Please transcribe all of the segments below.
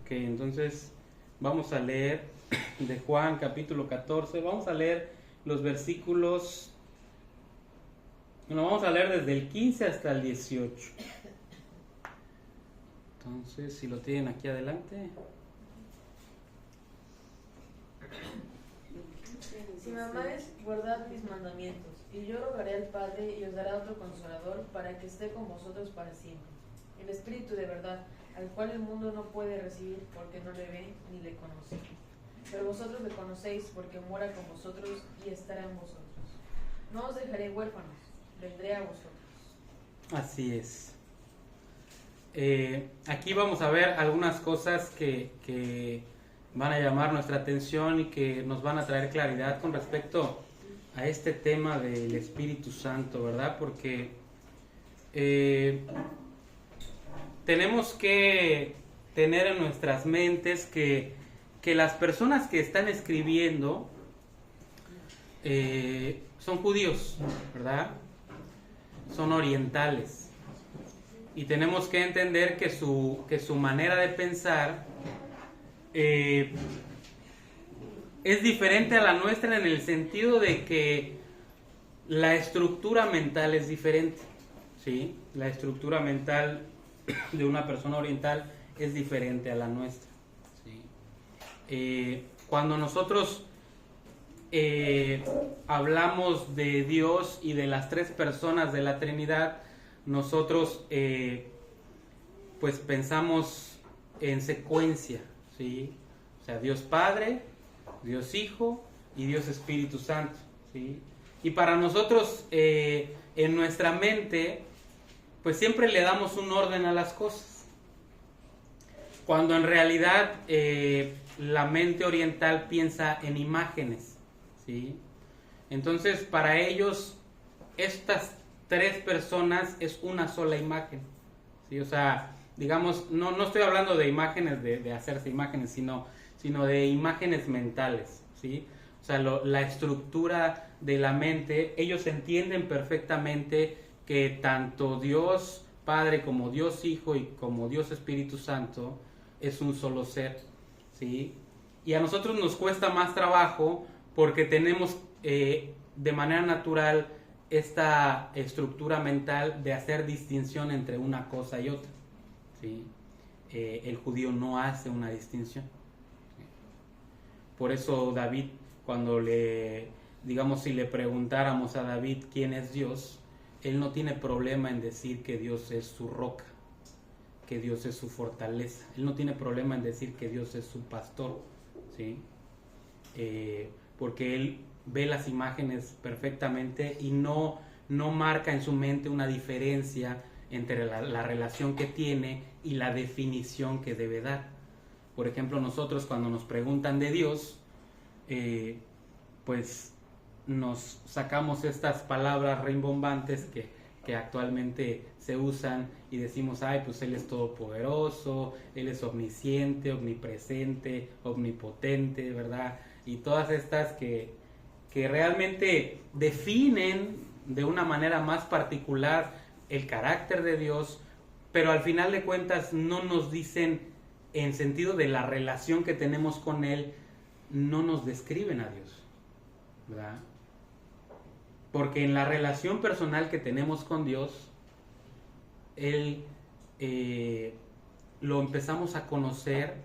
Ok, entonces vamos a leer de Juan capítulo 14, vamos a leer los versículos, bueno, vamos a leer desde el 15 hasta el 18. Entonces, si lo tienen aquí adelante. Si me amáis, guardad mis mandamientos, y yo rogaré al Padre y os dará otro consolador para que esté con vosotros para siempre. El Espíritu de verdad, al cual el mundo no puede recibir porque no le ve ni le conoce. Pero vosotros le conocéis porque mora con vosotros y estará en vosotros. No os dejaré huérfanos, vendré a vosotros. Así es. Aquí vamos a ver algunas cosas que van a llamar nuestra atención y que nos van a traer claridad con respecto a este tema del Espíritu Santo, ¿verdad? Porque tenemos que tener en nuestras mentes que las personas que están escribiendo son judíos, ¿verdad? Son orientales. Y tenemos que entender que su manera de pensar es diferente a la nuestra en el sentido de que la estructura mental es diferente, ¿sí? La estructura mental de una persona oriental es diferente a la nuestra, ¿sí? Cuando nosotros hablamos de Dios y de las tres personas de la Trinidad, nosotros pues pensamos en secuencia, ¿sí? O sea, Dios Padre, Dios Hijo y Dios Espíritu Santo, ¿sí? Y para nosotros en nuestra mente pues siempre le damos un orden a las cosas, cuando en realidad la mente oriental piensa en imágenes, ¿sí? Entonces para ellos estas tres personas es una sola imagen, ¿sí? O sea, digamos, no estoy hablando de imágenes de hacerse imágenes, sino de imágenes mentales, ¿sí? O sea, la estructura de la mente, ellos entienden perfectamente que tanto Dios Padre como Dios Hijo y como Dios Espíritu Santo es un solo ser, ¿sí? Y a nosotros nos cuesta más trabajo porque tenemos de manera natural esta estructura mental de hacer distinción entre una cosa y otra, ¿sí? El judío no hace una distinción. Por eso David, cuando digamos, si le preguntáramos a David quién es Dios, él no tiene problema en decir que Dios es su roca, que Dios es su fortaleza. Él no tiene problema en decir que Dios es su pastor, ¿sí? Porque él ve las imágenes perfectamente y no marca en su mente una diferencia entre la relación que tiene y la definición que debe dar. Por ejemplo, nosotros cuando nos preguntan de Dios, pues nos sacamos estas palabras rimbombantes que actualmente se usan y decimos, ay, pues Él es todopoderoso, Él es omnisciente, omnipresente, omnipotente, ¿verdad? Y todas estas que realmente definen de una manera más particular el carácter de Dios, pero al final de cuentas no nos dicen, en sentido de la relación que tenemos con Él, no nos describen a Dios, ¿verdad? Porque en la relación personal que tenemos con Dios, Él lo empezamos a conocer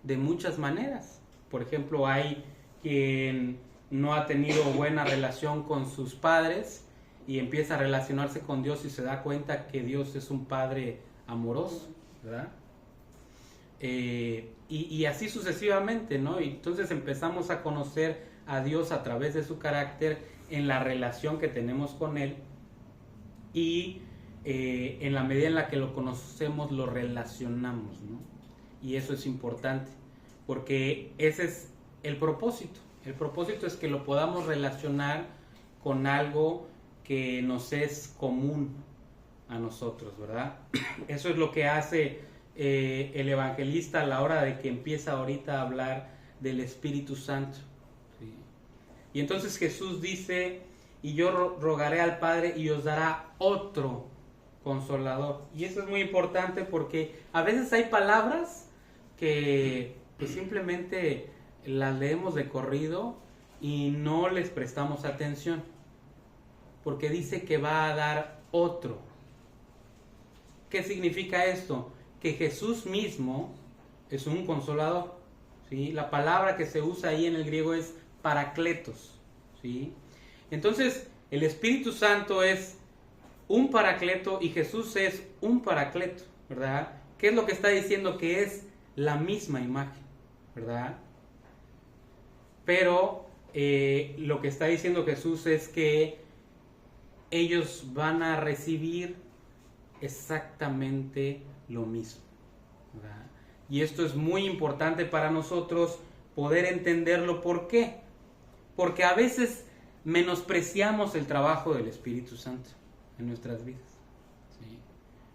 de muchas maneras. Por ejemplo, hay quien no ha tenido buena relación con sus padres y empieza a relacionarse con Dios y se da cuenta que Dios es un Padre amoroso, ¿verdad? Y así sucesivamente, ¿no? Y entonces empezamos a conocer a Dios a través de su carácter en la relación que tenemos con Él y en la medida en la que lo conocemos lo relacionamos, ¿no? Y eso es importante porque ese es el propósito. El propósito es que lo podamos relacionar con algo que nos es común a nosotros, ¿verdad? Eso es lo que hace el evangelista a la hora de que empieza ahorita a hablar del Espíritu Santo, ¿sí? Y entonces Jesús dice, y yo rogaré al Padre y os dará otro consolador. Y eso es muy importante porque a veces hay palabras que pues simplemente las leemos de corrido y no les prestamos atención, porque dice que va a dar otro. ¿Qué significa esto? Que Jesús mismo es un consolador, ¿sí? La palabra que se usa ahí en el griego es paracletos, ¿sí? Entonces, el Espíritu Santo es un paracleto y Jesús es un paracleto, ¿verdad? ¿Qué es lo que está diciendo? Que es la misma imagen, ¿verdad? Pero lo que está diciendo Jesús es que ellos van a recibir exactamente lo mismo, ¿verdad? Y esto es muy importante para nosotros poder entenderlo. ¿Por qué? Porque a veces menospreciamos el trabajo del Espíritu Santo en nuestras vidas, ¿sí?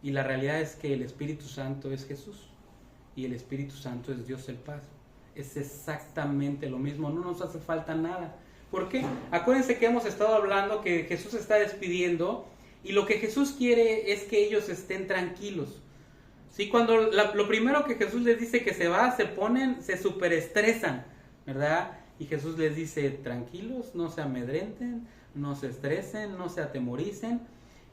Y la realidad es que el Espíritu Santo es Jesús y el Espíritu Santo es Dios el Padre. Es exactamente lo mismo, no nos hace falta nada. ¿Por qué? Acuérdense que hemos estado hablando que Jesús está despidiendo y lo que Jesús quiere es que ellos estén tranquilos. ¿Sí? Cuando lo primero que Jesús les dice que se va, se superestresan, ¿verdad? Y Jesús les dice, tranquilos, no se amedrenten, no se estresen, no se atemoricen.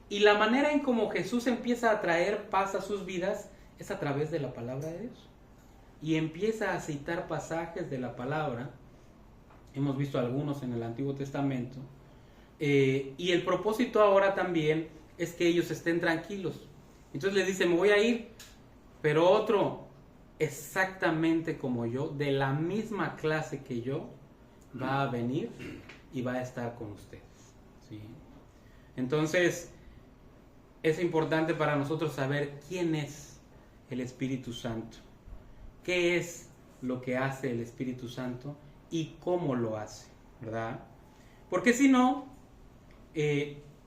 Y la manera en cómo Jesús empieza a traer paz a sus vidas es a través de la palabra de Dios. Y empieza a citar pasajes de la palabra. Hemos visto algunos en el Antiguo Testamento. Y el propósito ahora también es que ellos estén tranquilos. Entonces les dice, me voy a ir, pero otro exactamente como yo, de la misma clase que yo, va a venir y va a estar con ustedes, ¿sí? Entonces, es importante para nosotros saber quién es el Espíritu Santo, qué es lo que hace el Espíritu Santo y cómo lo hace, ¿verdad? Porque si no,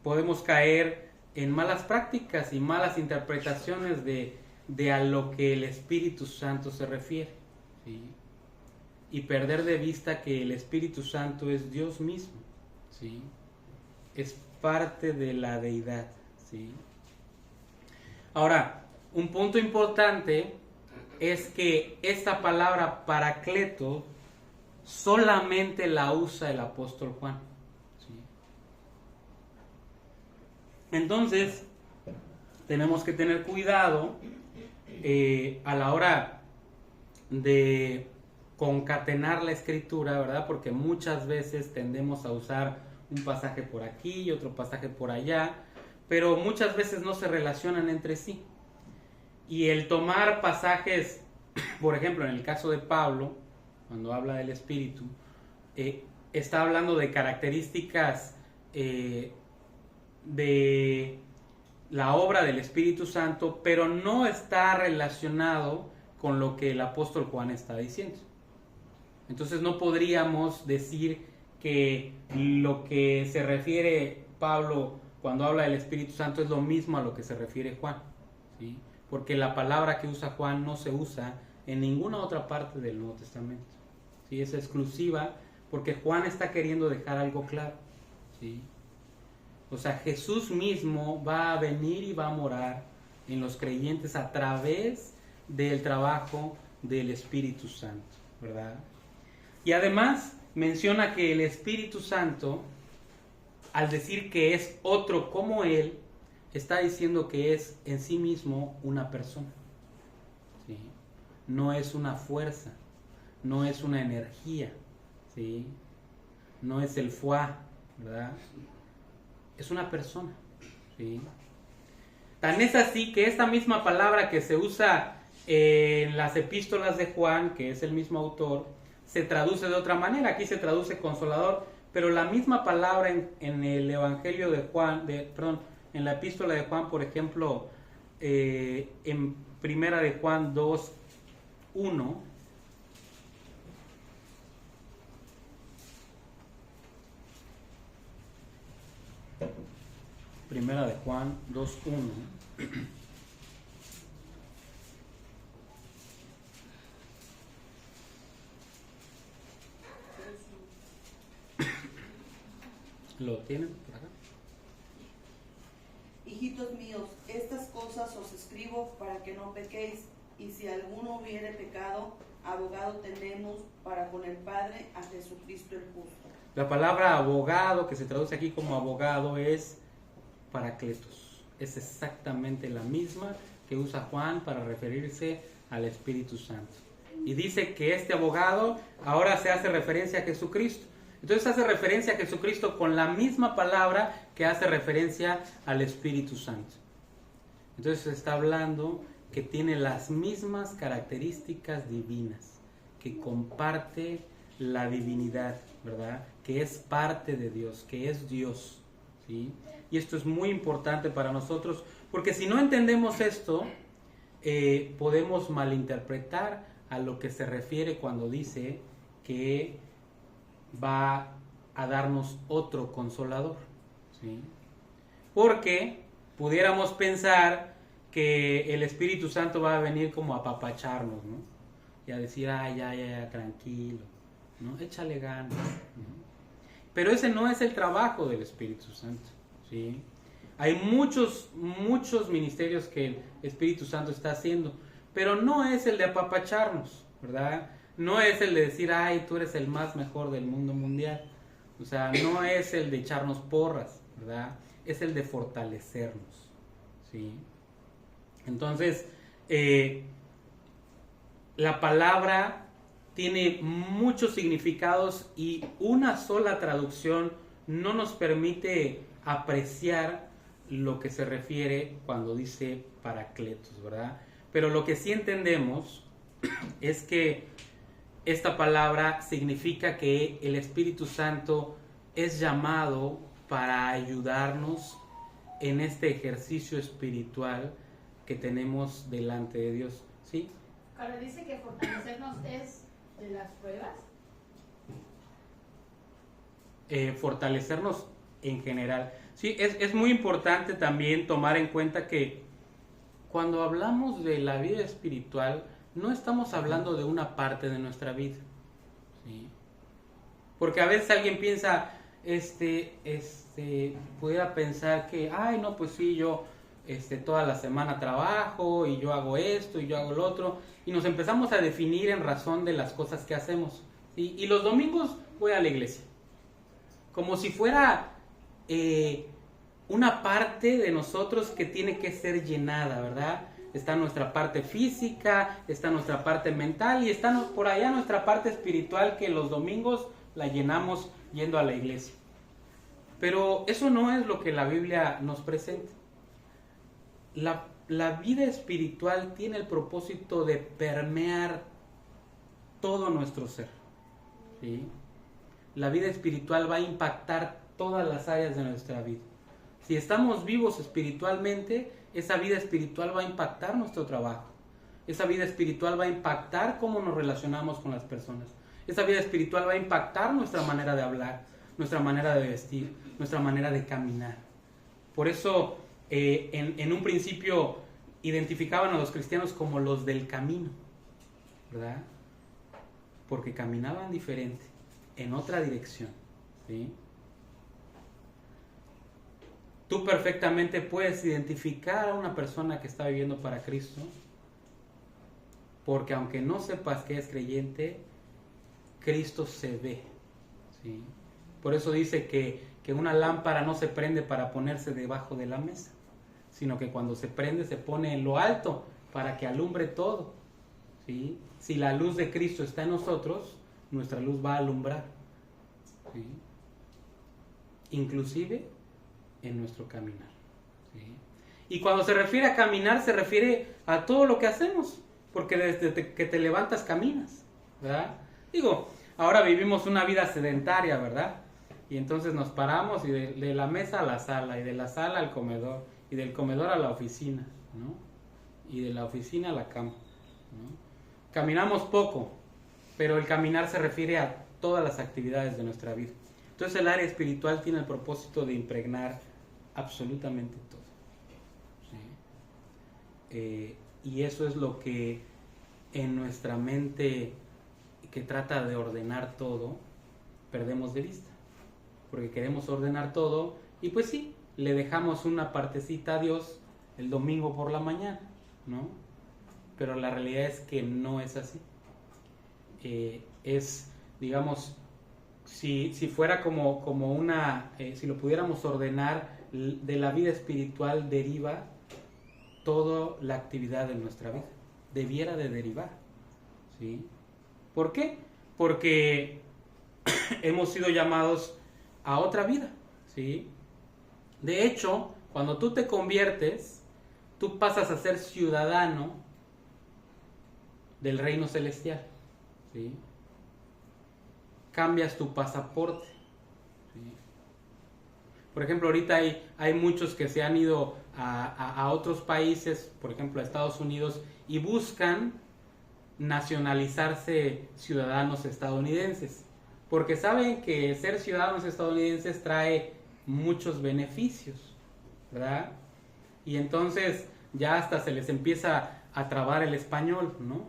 podemos caer en malas prácticas y malas interpretaciones de a lo que el Espíritu Santo se refiere, ¿sí? Y perder de vista que el Espíritu Santo es Dios mismo, ¿sí? Es parte de la deidad, ¿sí? Ahora, un punto importante es que esta palabra paracleto solamente la usa el apóstol Juan, ¿sí? Entonces, tenemos que tener cuidado a la hora de concatenar la escritura, ¿verdad? Porque muchas veces tendemos a usar un pasaje por aquí y otro pasaje por allá, pero muchas veces no se relacionan entre sí. Y el tomar pasajes, por ejemplo, en el caso de Pablo, cuando habla del Espíritu, está hablando de características de la obra del Espíritu Santo, pero no está relacionado con lo que el apóstol Juan está diciendo. Entonces no podríamos decir que lo que se refiere Pablo cuando habla del Espíritu Santo es lo mismo a lo que se refiere Juan, ¿sí? Porque la palabra que usa Juan no se usa en ninguna otra parte del Nuevo Testamento, ¿sí? Es exclusiva porque Juan está queriendo dejar algo claro, ¿sí? O sea, Jesús mismo va a venir y va a morar en los creyentes a través del trabajo del Espíritu Santo, ¿verdad? Y además menciona que el Espíritu Santo, al decir que es otro como Él, está diciendo que es en sí mismo una persona, ¿sí? No es una fuerza, no es una energía, ¿sí? No es el fuá, ¿verdad? Es una persona, ¿sí? Tan es así que esta misma palabra que se usa en las epístolas de Juan, que es el mismo autor, se traduce de otra manera. Aquí se traduce consolador, pero la misma palabra en el Evangelio de Juan, en la epístola de Juan, por ejemplo, en primera de Juan 2:1, primera de Juan 2:1. ¿Lo tienen por acá? Hijitos míos, estas cosas os escribo para que no pequéis. Y si alguno hubiere pecado, abogado tenemos para con el Padre a Jesucristo el justo. La palabra abogado, que se traduce aquí como abogado, es paracletos. Es exactamente la misma que usa Juan para referirse al Espíritu Santo. Y dice que este abogado ahora se hace referencia a Jesucristo. Entonces hace referencia a Jesucristo con la misma palabra que hace referencia al Espíritu Santo. Entonces se está hablando que tiene las mismas características divinas, que comparte la divinidad, ¿verdad? Que es parte de Dios, que es Dios, ¿sí? Y esto es muy importante para nosotros, porque si no entendemos esto, podemos malinterpretar a lo que se refiere cuando dice que va a darnos otro consolador, ¿sí? Porque pudiéramos pensar que el Espíritu Santo va a venir como a apapacharnos, ¿no? Y a decir, ay, ya, tranquilo, ¿no? Échale ganas, ¿no? Pero ese no es el trabajo del Espíritu Santo, ¿sí? Hay muchos ministerios que el Espíritu Santo está haciendo, pero no es el de apapacharnos, ¿verdad? No es el de decir, ay, tú eres el más mejor del mundo mundial. O sea, no es el de echarnos porras, ¿verdad? Es el de fortalecernos, ¿sí? Entonces, la palabra tiene muchos significados y una sola traducción no nos permite apreciar lo que se refiere cuando dice paracletos, ¿verdad? Pero lo que sí entendemos es que esta palabra significa que el Espíritu Santo es llamado para ayudarnos en este ejercicio espiritual que tenemos delante de Dios, ¿sí? Ahora dice que fortalecernos es de las pruebas. Fortalecernos en general. Sí, es muy importante también tomar en cuenta que cuando hablamos de la vida espiritual, no estamos hablando de una parte de nuestra vida, ¿sí? Porque a veces alguien piensa, pudiera pensar que, ay, no, pues sí, yo toda la semana trabajo y yo hago esto y yo hago lo otro, y nos empezamos a definir en razón de las cosas que hacemos, ¿sí? Y los domingos voy a la iglesia, como si fuera una parte de nosotros que tiene que ser llenada, ¿verdad? Está nuestra parte física, está nuestra parte mental y está por allá nuestra parte espiritual que los domingos la llenamos yendo a la iglesia. Pero eso no es lo que la Biblia nos presenta. La vida espiritual tiene el propósito de permear todo nuestro ser, ¿sí? La vida espiritual va a impactar todas las áreas de nuestra vida. Si estamos vivos espiritualmente, esa vida espiritual va a impactar nuestro trabajo. Esa vida espiritual va a impactar cómo nos relacionamos con las personas. Esa vida espiritual va a impactar nuestra manera de hablar, nuestra manera de vestir, nuestra manera de caminar. Por eso, en un principio identificaban a los cristianos como los del camino, ¿verdad? Porque caminaban diferente, en otra dirección, ¿sí? Tú perfectamente puedes identificar a una persona que está viviendo para Cristo, porque aunque no sepas que es creyente, Cristo se ve, ¿sí? Por eso dice que una lámpara no se prende para ponerse debajo de la mesa, sino que cuando se prende se pone en lo alto para que alumbre todo, ¿sí? Si la luz de Cristo está en nosotros, nuestra luz va a alumbrar, ¿sí? Inclusive en nuestro caminar, ¿sí? Y cuando se refiere a caminar, se refiere a todo lo que hacemos, porque desde que te levantas caminas, ¿verdad? Digo, ahora vivimos una vida sedentaria, ¿verdad? Y entonces nos paramos y de la mesa a la sala, y de la sala al comedor, y del comedor a la oficina, ¿no? Y de la oficina a la cama, ¿no? Caminamos poco, pero el caminar se refiere a todas las actividades de nuestra vida. Entonces el área espiritual tiene el propósito de impregnar absolutamente todo, ¿sí? Y eso es lo que en nuestra mente, que trata de ordenar todo, perdemos de vista, porque queremos ordenar todo y pues sí, le dejamos una partecita a Dios el domingo por la mañana, ¿no? pero la realidad es que no es así. Digamos, si fuera como una, si lo pudiéramos ordenar, de la vida espiritual deriva toda la actividad de nuestra vida. Debiera de derivar, ¿sí? ¿Por qué? Porque hemos sido llamados a otra vida, ¿sí? De hecho, cuando tú te conviertes, tú pasas a ser ciudadano del reino celestial, ¿sí? Cambias tu pasaporte, ¿sí? Por ejemplo, ahorita hay muchos que se han ido a otros países, por ejemplo a Estados Unidos, y buscan nacionalizarse ciudadanos estadounidenses, porque saben que ser ciudadanos estadounidenses trae muchos beneficios, ¿verdad? Y entonces ya hasta se les empieza a trabar el español, ¿no?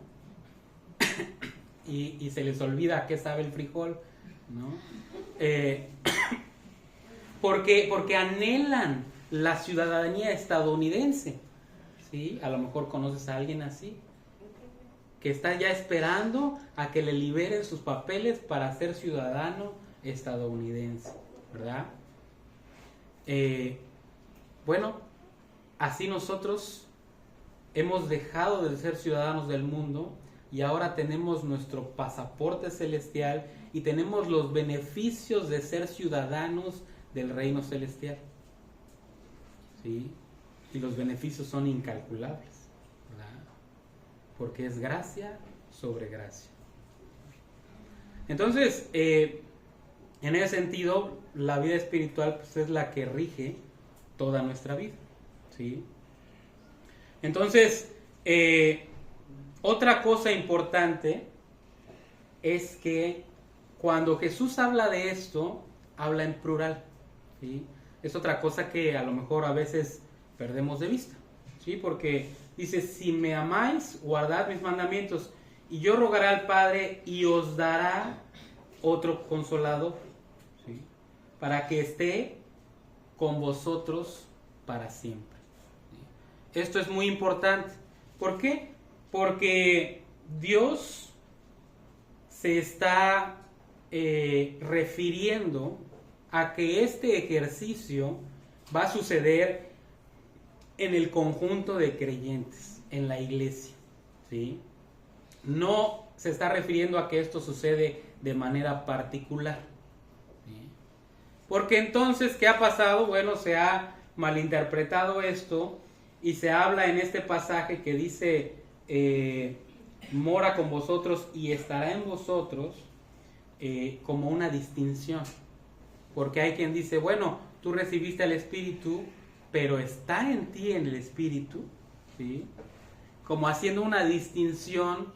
y se les olvida a qué sabe el frijol, ¿no? Porque anhelan la ciudadanía estadounidense, ¿sí? A lo mejor conoces a alguien así, que está ya esperando a que le liberen sus papeles para ser ciudadano estadounidense, ¿verdad? Bueno, así nosotros hemos dejado de ser ciudadanos del mundo y ahora tenemos nuestro pasaporte celestial y tenemos los beneficios de ser ciudadanos del reino celestial, ¿sí? Y los beneficios son incalculables, ¿verdad? Porque es gracia sobre gracia. Entonces, en ese sentido, la vida espiritual pues, es la que rige toda nuestra vida, ¿sí? Entonces, otra cosa importante es que cuando Jesús habla de esto, habla en plural, ¿sí? Es otra cosa que a lo mejor a veces perdemos de vista, ¿sí? Porque dice, si me amáis, guardad mis mandamientos, y yo rogaré al Padre y os dará otro consolador, ¿sí? Para que esté con vosotros para siempre, ¿sí? Esto es muy importante. ¿Por qué? Porque Dios se está refiriendo a que este ejercicio va a suceder en el conjunto de creyentes, en la iglesia, ¿sí? No se está refiriendo a que esto sucede de manera particular, ¿sí? Porque entonces, ¿qué ha pasado? Bueno, se ha malinterpretado esto y se habla en este pasaje que dice, mora con vosotros y estará en vosotros, como una distinción. Porque hay quien dice, bueno, tú recibiste el Espíritu, pero está en ti en el Espíritu, ¿sí? Como haciendo una distinción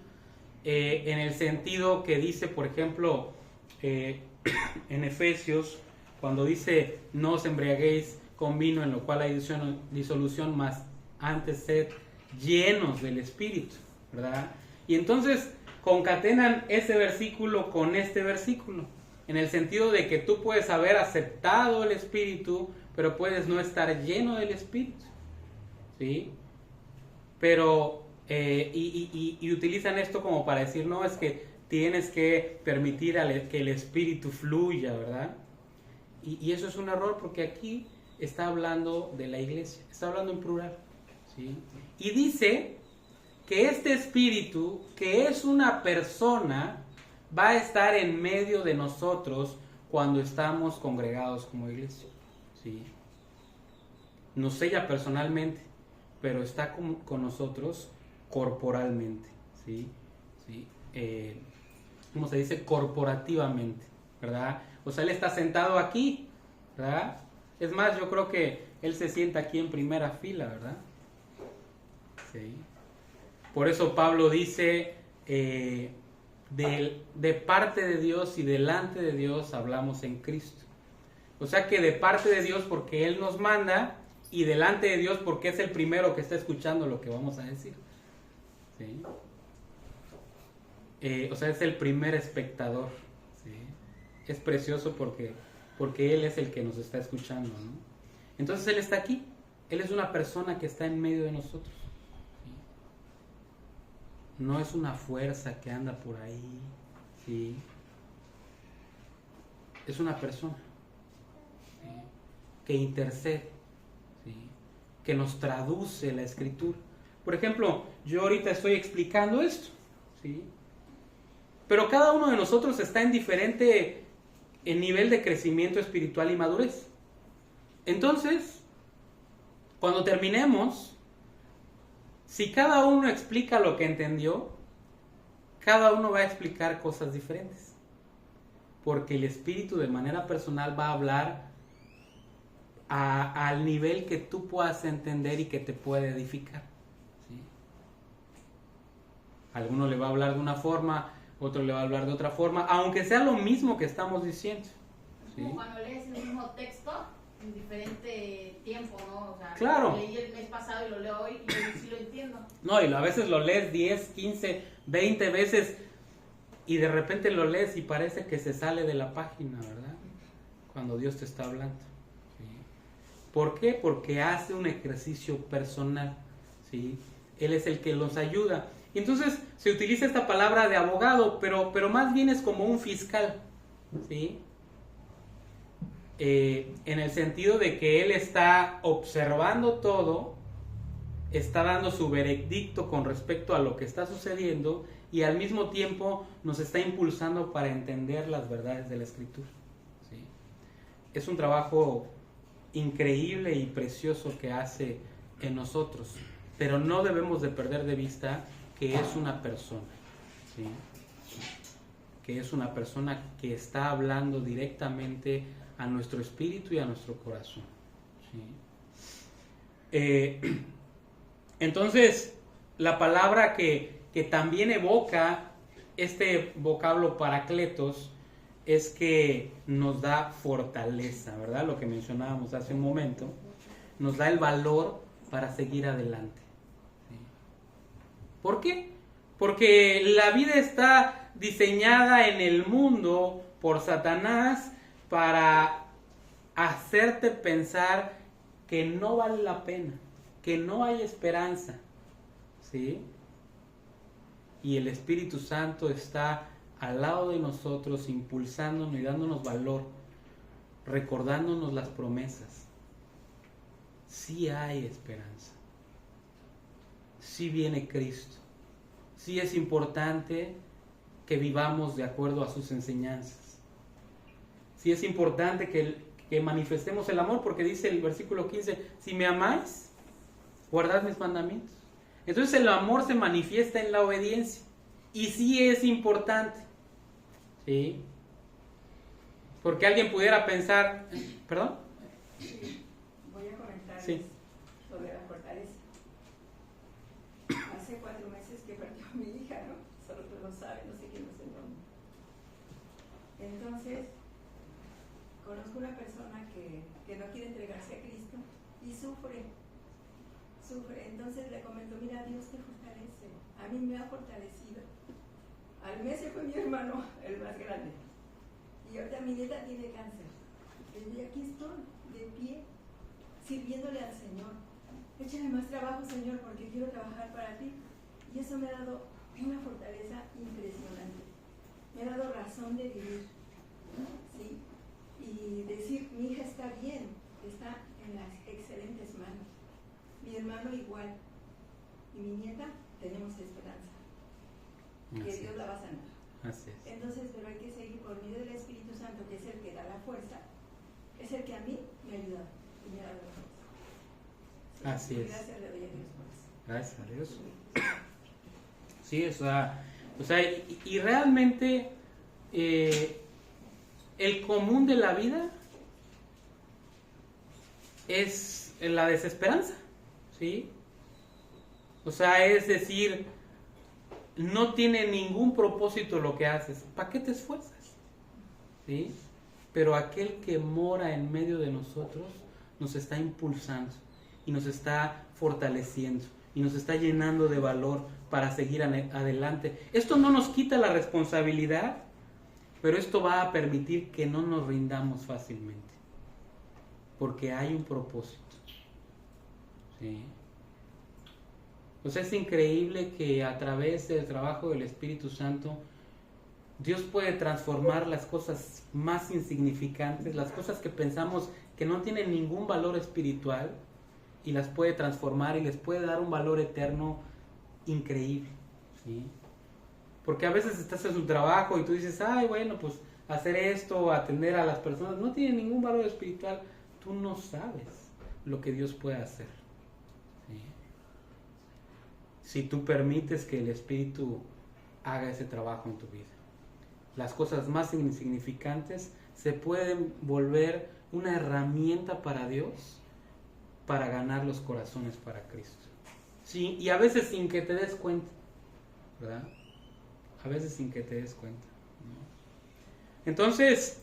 en el sentido que dice, por ejemplo, en Efesios, cuando dice, no os embriaguéis con vino en lo cual hay disolución, más antes sed llenos del Espíritu, ¿verdad? Y entonces concatenan ese versículo con este versículo, en el sentido de que tú puedes haber aceptado el Espíritu, pero puedes no estar lleno del Espíritu, ¿sí? Pero, y utilizan esto como para decir, no, es que tienes que permitir que el Espíritu fluya, ¿verdad? Y eso es un error, porque aquí está hablando de la iglesia, está hablando en plural, ¿sí? Y dice que este Espíritu, que es una persona, va a estar en medio de nosotros cuando estamos congregados como iglesia, ¿sí? Nos sella personalmente, pero está con nosotros corporalmente, ¿sí? ¿Sí? ¿Cómo se dice? Corporativamente, ¿verdad? O sea, Él está sentado aquí, ¿verdad? Es más, yo creo que Él se sienta aquí en primera fila, ¿verdad? Sí. Por eso Pablo dice, de parte de Dios y delante de Dios hablamos en Cristo. O sea que de parte de Dios porque Él nos manda, y delante de Dios porque es el primero que está escuchando lo que vamos a decir, ¿sí? O sea, es el primer espectador, ¿sí? Es precioso porque Él es el que nos está escuchando, ¿no? Entonces Él está aquí, Él es una persona que está en medio de nosotros, ¿sí? no es una fuerza que anda por ahí, ¿sí? Es una persona, ¿sí?, que intercede, ¿sí?, que nos traduce la escritura. Por ejemplo, yo ahorita estoy explicando esto, ¿sí?, pero cada uno de nosotros está en diferente nivel de crecimiento espiritual y madurez. Entonces, cuando terminemos, si cada uno explica lo que entendió, cada uno va a explicar cosas diferentes. Porque el Espíritu de manera personal va a hablar al nivel que tú puedas entender y que te puede edificar, ¿sí? Alguno le va a hablar de una forma, otro le va a hablar de otra forma, aunque sea lo mismo que estamos diciendo, ¿sí? Como cuando lees el mismo texto en diferente tiempo, ¿no? O sea, claro. Lo leí el mes pasado y lo leo hoy y yo sí lo entiendo. No, y a veces lo lees 10, 15, 20 veces y de repente lo lees y parece que se sale de la página, ¿verdad? Cuando Dios te está hablando, ¿sí? ¿Por qué? Porque hace un ejercicio personal, ¿sí? Él es el que los ayuda. Y entonces se utiliza esta palabra de abogado, pero más bien es como un fiscal, ¿sí? En el sentido de que él está observando todo, está dando su veredicto con respecto a lo que está sucediendo y al mismo tiempo nos está impulsando para entender las verdades de la Escritura, ¿sí? Es un trabajo increíble y precioso que hace en nosotros, pero no debemos de perder de vista que es una persona, ¿sí?, que es una persona que está hablando directamente a nuestro espíritu y a nuestro corazón, ¿sí? Entonces, la palabra que también evoca este vocablo paracletos es que nos da fortaleza, ¿verdad? Lo que mencionábamos hace un momento, nos da el valor para seguir adelante, ¿sí? ¿Por qué? Porque la vida está diseñada en el mundo por Satanás para hacerte pensar que no vale la pena, que no hay esperanza, ¿sí? Y el Espíritu Santo está al lado de nosotros, impulsándonos y dándonos valor, recordándonos las promesas. Sí hay esperanza, sí viene Cristo, sí es importante que vivamos de acuerdo a sus enseñanzas, sí es importante que manifestemos el amor, porque dice el versículo 15, si me amáis, guardad mis mandamientos. Entonces el amor se manifiesta en la obediencia, y sí es importante, ¿sí? Porque alguien pudiera pensar, ¿perdón? Sí, voy a comentar Sí. sobre la fortaleza. Hace 4 meses que partió mi hija, ¿no? Solo tú lo sabes, no sé quién lo sé el nombre. Entonces, conozco una persona que no quiere entregarse a Cristo y sufre. Entonces le comento, mira, Dios te fortalece. A mí me ha fortalecido. Al mes se fue mi hermano, el más grande. Y ahorita mi nieta tiene cáncer. Y aquí estoy, de pie, sirviéndole al Señor. Échale más trabajo, Señor, porque quiero trabajar para ti. Y eso me ha dado una fortaleza impresionante. Me ha dado razón de vivir, ¿sí? Y decir, mi hija está bien, está en las excelentes manos. Mi hermano igual. Y mi nieta, tenemos esperanza. Que Dios la va a sanar. Así es. Entonces, pero hay que seguir por medio del Espíritu Santo, que es el que da la fuerza, es el que a mí me ha ayudado y me ha dado la fuerza. Así es. Gracias le doy a Dios por eso. Gracias a Dios. Sí, o sea, y realmente el común de la vida es la desesperanza, ¿sí? O sea, es decir, no tiene ningún propósito lo que haces. ¿Para qué te esfuerzas? ¿Sí? Pero aquel que mora en medio de nosotros nos está impulsando y nos está fortaleciendo y nos está llenando de valor para seguir adelante. Esto no nos quita la responsabilidad, pero esto va a permitir que no nos rindamos fácilmente, porque hay un propósito, ¿sí? O sea, es increíble que a través del trabajo del Espíritu Santo Dios puede transformar las cosas más insignificantes, las cosas que pensamos que no tienen ningún valor espiritual, y las puede transformar y les puede dar un valor eterno increíble, ¿sí? Porque a veces estás en su trabajo y tú dices, ay, bueno, pues hacer esto, atender a las personas, no tiene ningún valor espiritual. Tú no sabes lo que Dios puede hacer, ¿sí? Si tú permites que el Espíritu haga ese trabajo en tu vida. Las cosas más insignificantes se pueden volver una herramienta para Dios, para ganar los corazones para Cristo. Sí, y a veces sin que te des cuenta, ¿verdad? A veces sin que te des cuenta, ¿no? Entonces,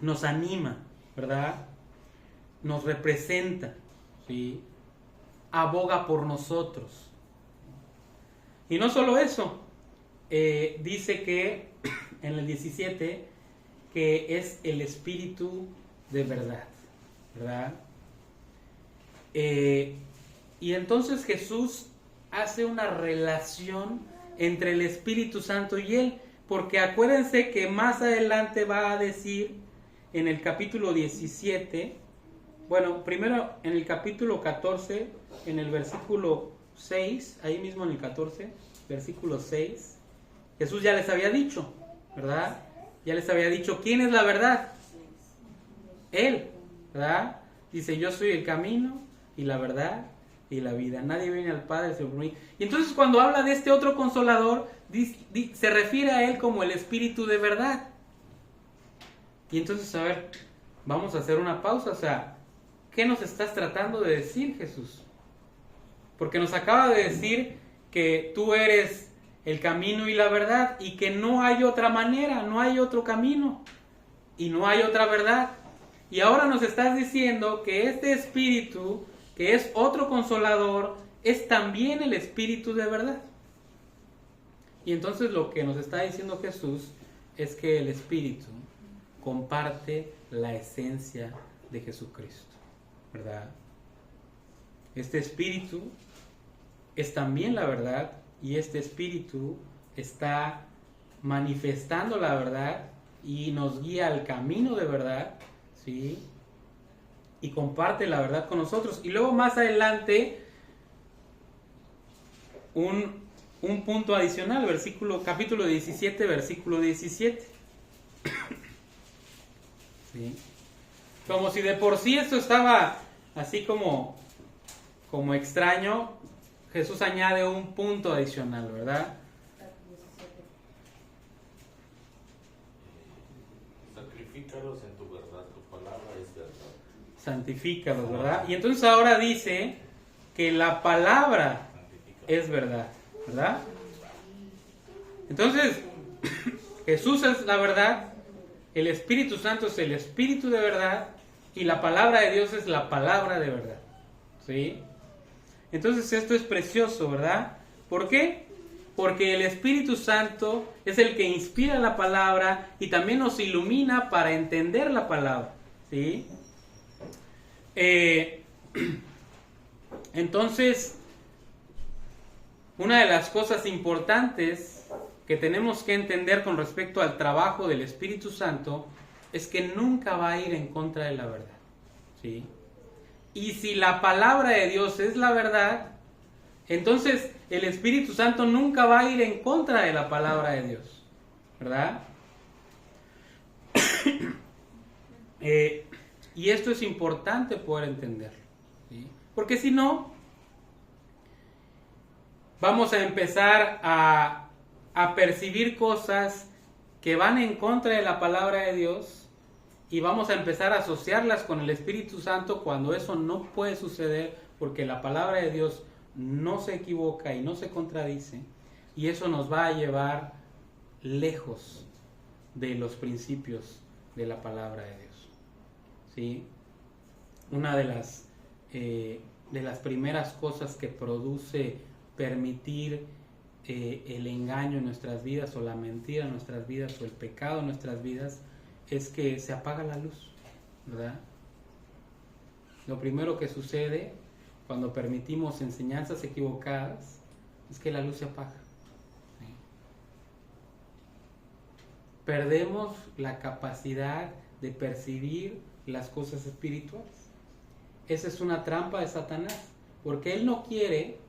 nos anima, ¿verdad? Nos representa, ¿sí? Aboga por nosotros. Y no solo eso, dice que en el 17 que es el Espíritu de verdad, ¿verdad? Y entonces Jesús hace una relación entre el Espíritu Santo y Él, porque acuérdense que más adelante va a decir en el capítulo 17, bueno, primero en el capítulo 14, en el versículo 6, ahí mismo en el 14, versículo 6, Jesús ya les había dicho, ¿verdad? Ya les había dicho, ¿quién es la verdad? Él, ¿verdad? Dice, yo soy el camino y la verdad y la vida. Nadie viene al Padre sino por mí. Y entonces cuando habla de este otro consolador, se refiere a Él como el Espíritu de verdad. Y entonces, a ver, vamos a hacer una pausa. O sea, ¿qué nos estás tratando de decir, Jesús? Porque nos acaba de decir que tú eres el camino y la verdad, y que no hay otra manera, no hay otro camino, y no hay otra verdad. Y ahora nos estás diciendo que este Espíritu, que es otro consolador, es también el Espíritu de verdad. Y entonces lo que nos está diciendo Jesús es que el Espíritu comparte la esencia de Jesucristo, ¿verdad? Este Espíritu es también la verdad, y este Espíritu está manifestando la verdad y nos guía al camino de verdad, ¿sí? Y comparte la verdad con nosotros. Y luego más adelante, un punto adicional, capítulo 17, versículo 17. ¿Sí? Como si de por sí esto estaba así como extraño, Jesús añade un punto adicional, ¿verdad? Santifícalos en tu verdad, tu palabra es verdad. Santifícalos, ¿verdad? Y entonces ahora dice que la palabra es verdad, ¿verdad? Entonces, Jesús es la verdad, el Espíritu Santo es el Espíritu de verdad, y la palabra de Dios es la palabra de verdad, ¿sí? Entonces esto es precioso, ¿verdad? ¿Por qué? Porque el Espíritu Santo es el que inspira la palabra y también nos ilumina para entender la palabra, ¿sí? Entonces, una de las cosas importantes que tenemos que entender con respecto al trabajo del Espíritu Santo es que nunca va a ir en contra de la verdad, ¿sí? Y si la palabra de Dios es la verdad, entonces el Espíritu Santo nunca va a ir en contra de la palabra de Dios, ¿verdad? Y esto es importante poder entenderlo, ¿sí? Porque si no, vamos a empezar a percibir cosas que van en contra de la palabra de Dios, y vamos a empezar a asociarlas con el Espíritu Santo cuando eso no puede suceder, porque la palabra de Dios no se equivoca y no se contradice, y eso nos va a llevar lejos de los principios de la palabra de Dios, ¿sí? Una de las primeras cosas que produce permitir el engaño en nuestras vidas, o la mentira en nuestras vidas, o el pecado en nuestras vidas, es que se apaga la luz, ¿verdad? Lo primero que sucede cuando permitimos enseñanzas equivocadas, es que la luz se apaga. ¿Sí? Perdemos la capacidad de percibir las cosas espirituales. Esa es una trampa de Satanás, porque él no quiere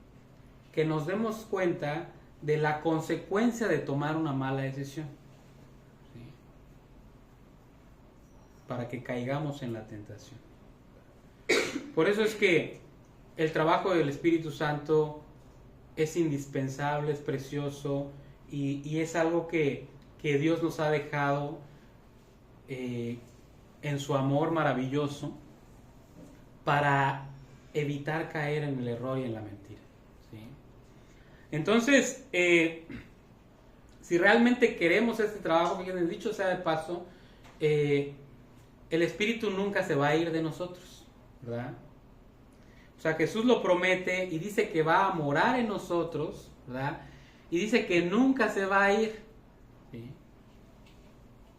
que nos demos cuenta de la consecuencia de tomar una mala decisión. ¿Sí? Para que caigamos en la tentación. Por eso es que el trabajo del Espíritu Santo es indispensable, es precioso y es algo que Dios nos ha dejado en su amor maravilloso para evitar caer en el error y en la mentira. ¿Sí? Entonces, si realmente queremos este trabajo, que dicho sea de paso, el Espíritu nunca se va a ir de nosotros, ¿verdad? O sea, Jesús lo promete y dice que va a morar en nosotros, ¿verdad? Y dice que nunca se va a ir. ¿Sí?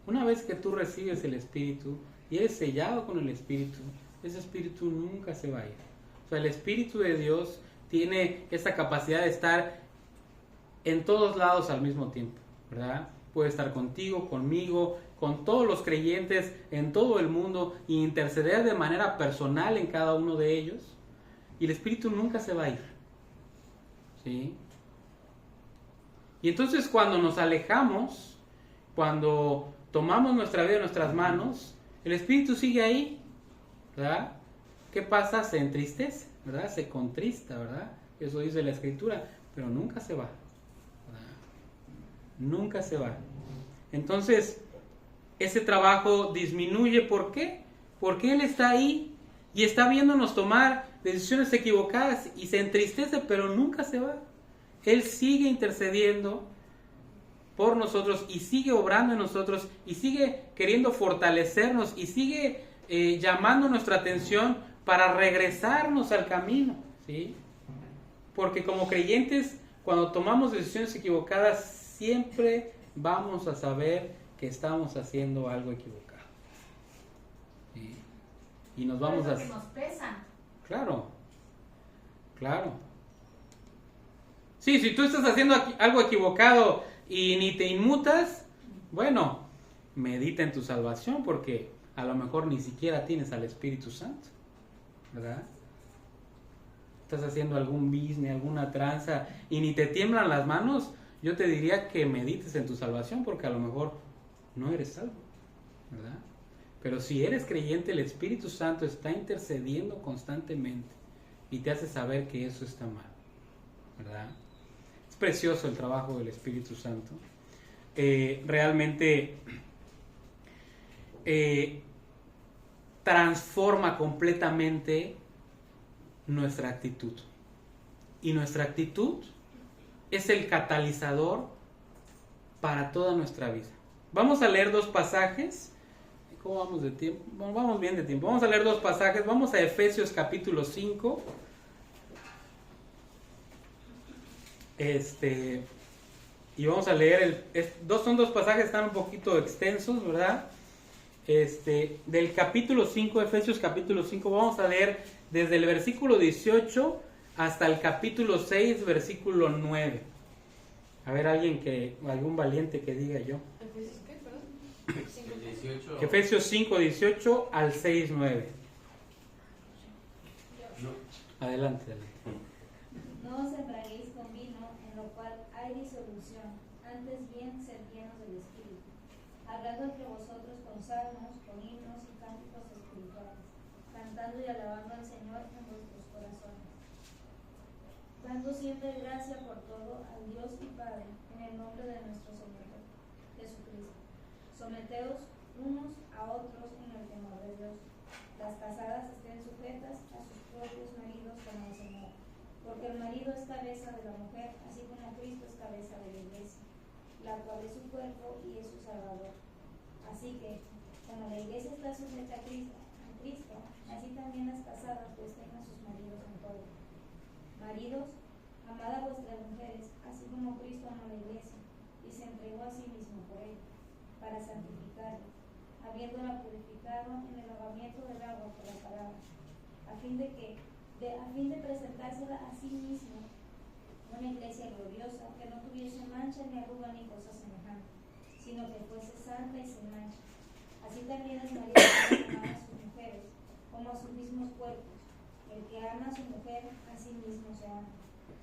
Una vez que tú recibes el Espíritu y eres sellado con el Espíritu, ese Espíritu nunca se va a ir. O sea, el Espíritu de Dios tiene esa capacidad de estar en todos lados al mismo tiempo, ¿verdad? Puede estar contigo, conmigo, con todos los creyentes en todo el mundo e interceder de manera personal en cada uno de ellos. Y el Espíritu nunca se va a ir. ¿Sí? Y entonces cuando nos alejamos, cuando tomamos nuestra vida en nuestras manos, el Espíritu sigue ahí, ¿verdad? ¿Qué pasa? Se entristece, ¿verdad? Se contrista, ¿verdad? Eso dice la Escritura, pero nunca se va, ¿verdad? Nunca se va. Entonces, ese trabajo disminuye, ¿por qué? Porque Él está ahí y está viéndonos tomar decisiones equivocadas y se entristece, pero nunca se va. Él sigue intercediendo por nosotros y sigue obrando en nosotros y sigue queriendo fortalecernos y sigue llamando nuestra atención para regresarnos al camino, ¿sí? Porque como creyentes, cuando tomamos decisiones equivocadas, siempre vamos a saber que estamos haciendo algo equivocado. ¿Sí? Y nos vamos Por eso a... que nos pesan. Claro, claro. Sí, si tú estás haciendo algo equivocado y ni te inmutas, bueno, medita en tu salvación porque a lo mejor ni siquiera tienes al Espíritu Santo, ¿verdad? Estás haciendo algún business, alguna tranza y ni te tiemblan las manos, yo te diría que medites en tu salvación porque a lo mejor no eres salvo, ¿verdad? Pero si eres creyente, el Espíritu Santo está intercediendo constantemente y te hace saber que eso está mal, ¿verdad? Es precioso el trabajo del Espíritu Santo. Realmente transforma completamente nuestra actitud. Y nuestra actitud es el catalizador para toda nuestra vida. Vamos a leer dos pasajes. ¿Cómo vamos de tiempo? Bueno, vamos bien de tiempo. Vamos a leer dos pasajes. Vamos a Efesios capítulo 5. Y vamos a leer, son dos pasajes, están un poquito extensos, ¿verdad? Del capítulo 5, Efesios capítulo 5, vamos a leer desde el versículo 18 hasta el capítulo 6, versículo 9. A ver, algún valiente que diga yo. ¿Efesios qué, perdón? 18. Efesios 5, 18 al 6, 9. Adelante, adelante. No os embriaguéis con vino, en lo cual hay disolución, antes bien sed llenos del Espíritu, hablando entre vosotros con salmos, con himnos y cánticos espirituales, cantando y alabando al Señor en vuestros corazones, dando siempre gracia por todo al Dios y Padre, en el nombre de nuestro Señor Jesucristo. Someteos unos a otros en el temor de Dios. Las casadas estén sujetas a sus propios maridos como al Señor, porque el marido es cabeza de la mujer, así como Cristo es cabeza de la iglesia, la cual es su cuerpo y es su Salvador. Así que, como la iglesia está sujeta a Cristo, así también las casadas pues tengan a sus maridos en todo. Maridos, amad a vuestras mujeres, así como Cristo amó a la iglesia, y se entregó a sí mismo por ella, para santificarla, habiéndola purificado en el lavamiento del agua por la palabra, a fin de que, a fin de presentársela a sí mismo una iglesia gloriosa, que no tuviese mancha ni arruga ni cosa semejante, sino que fuese santa y sin mancha. Así también los maridos deben amar a sus mujeres, como a sus mismos cuerpos. El que ama a su mujer, a sí mismo se ama.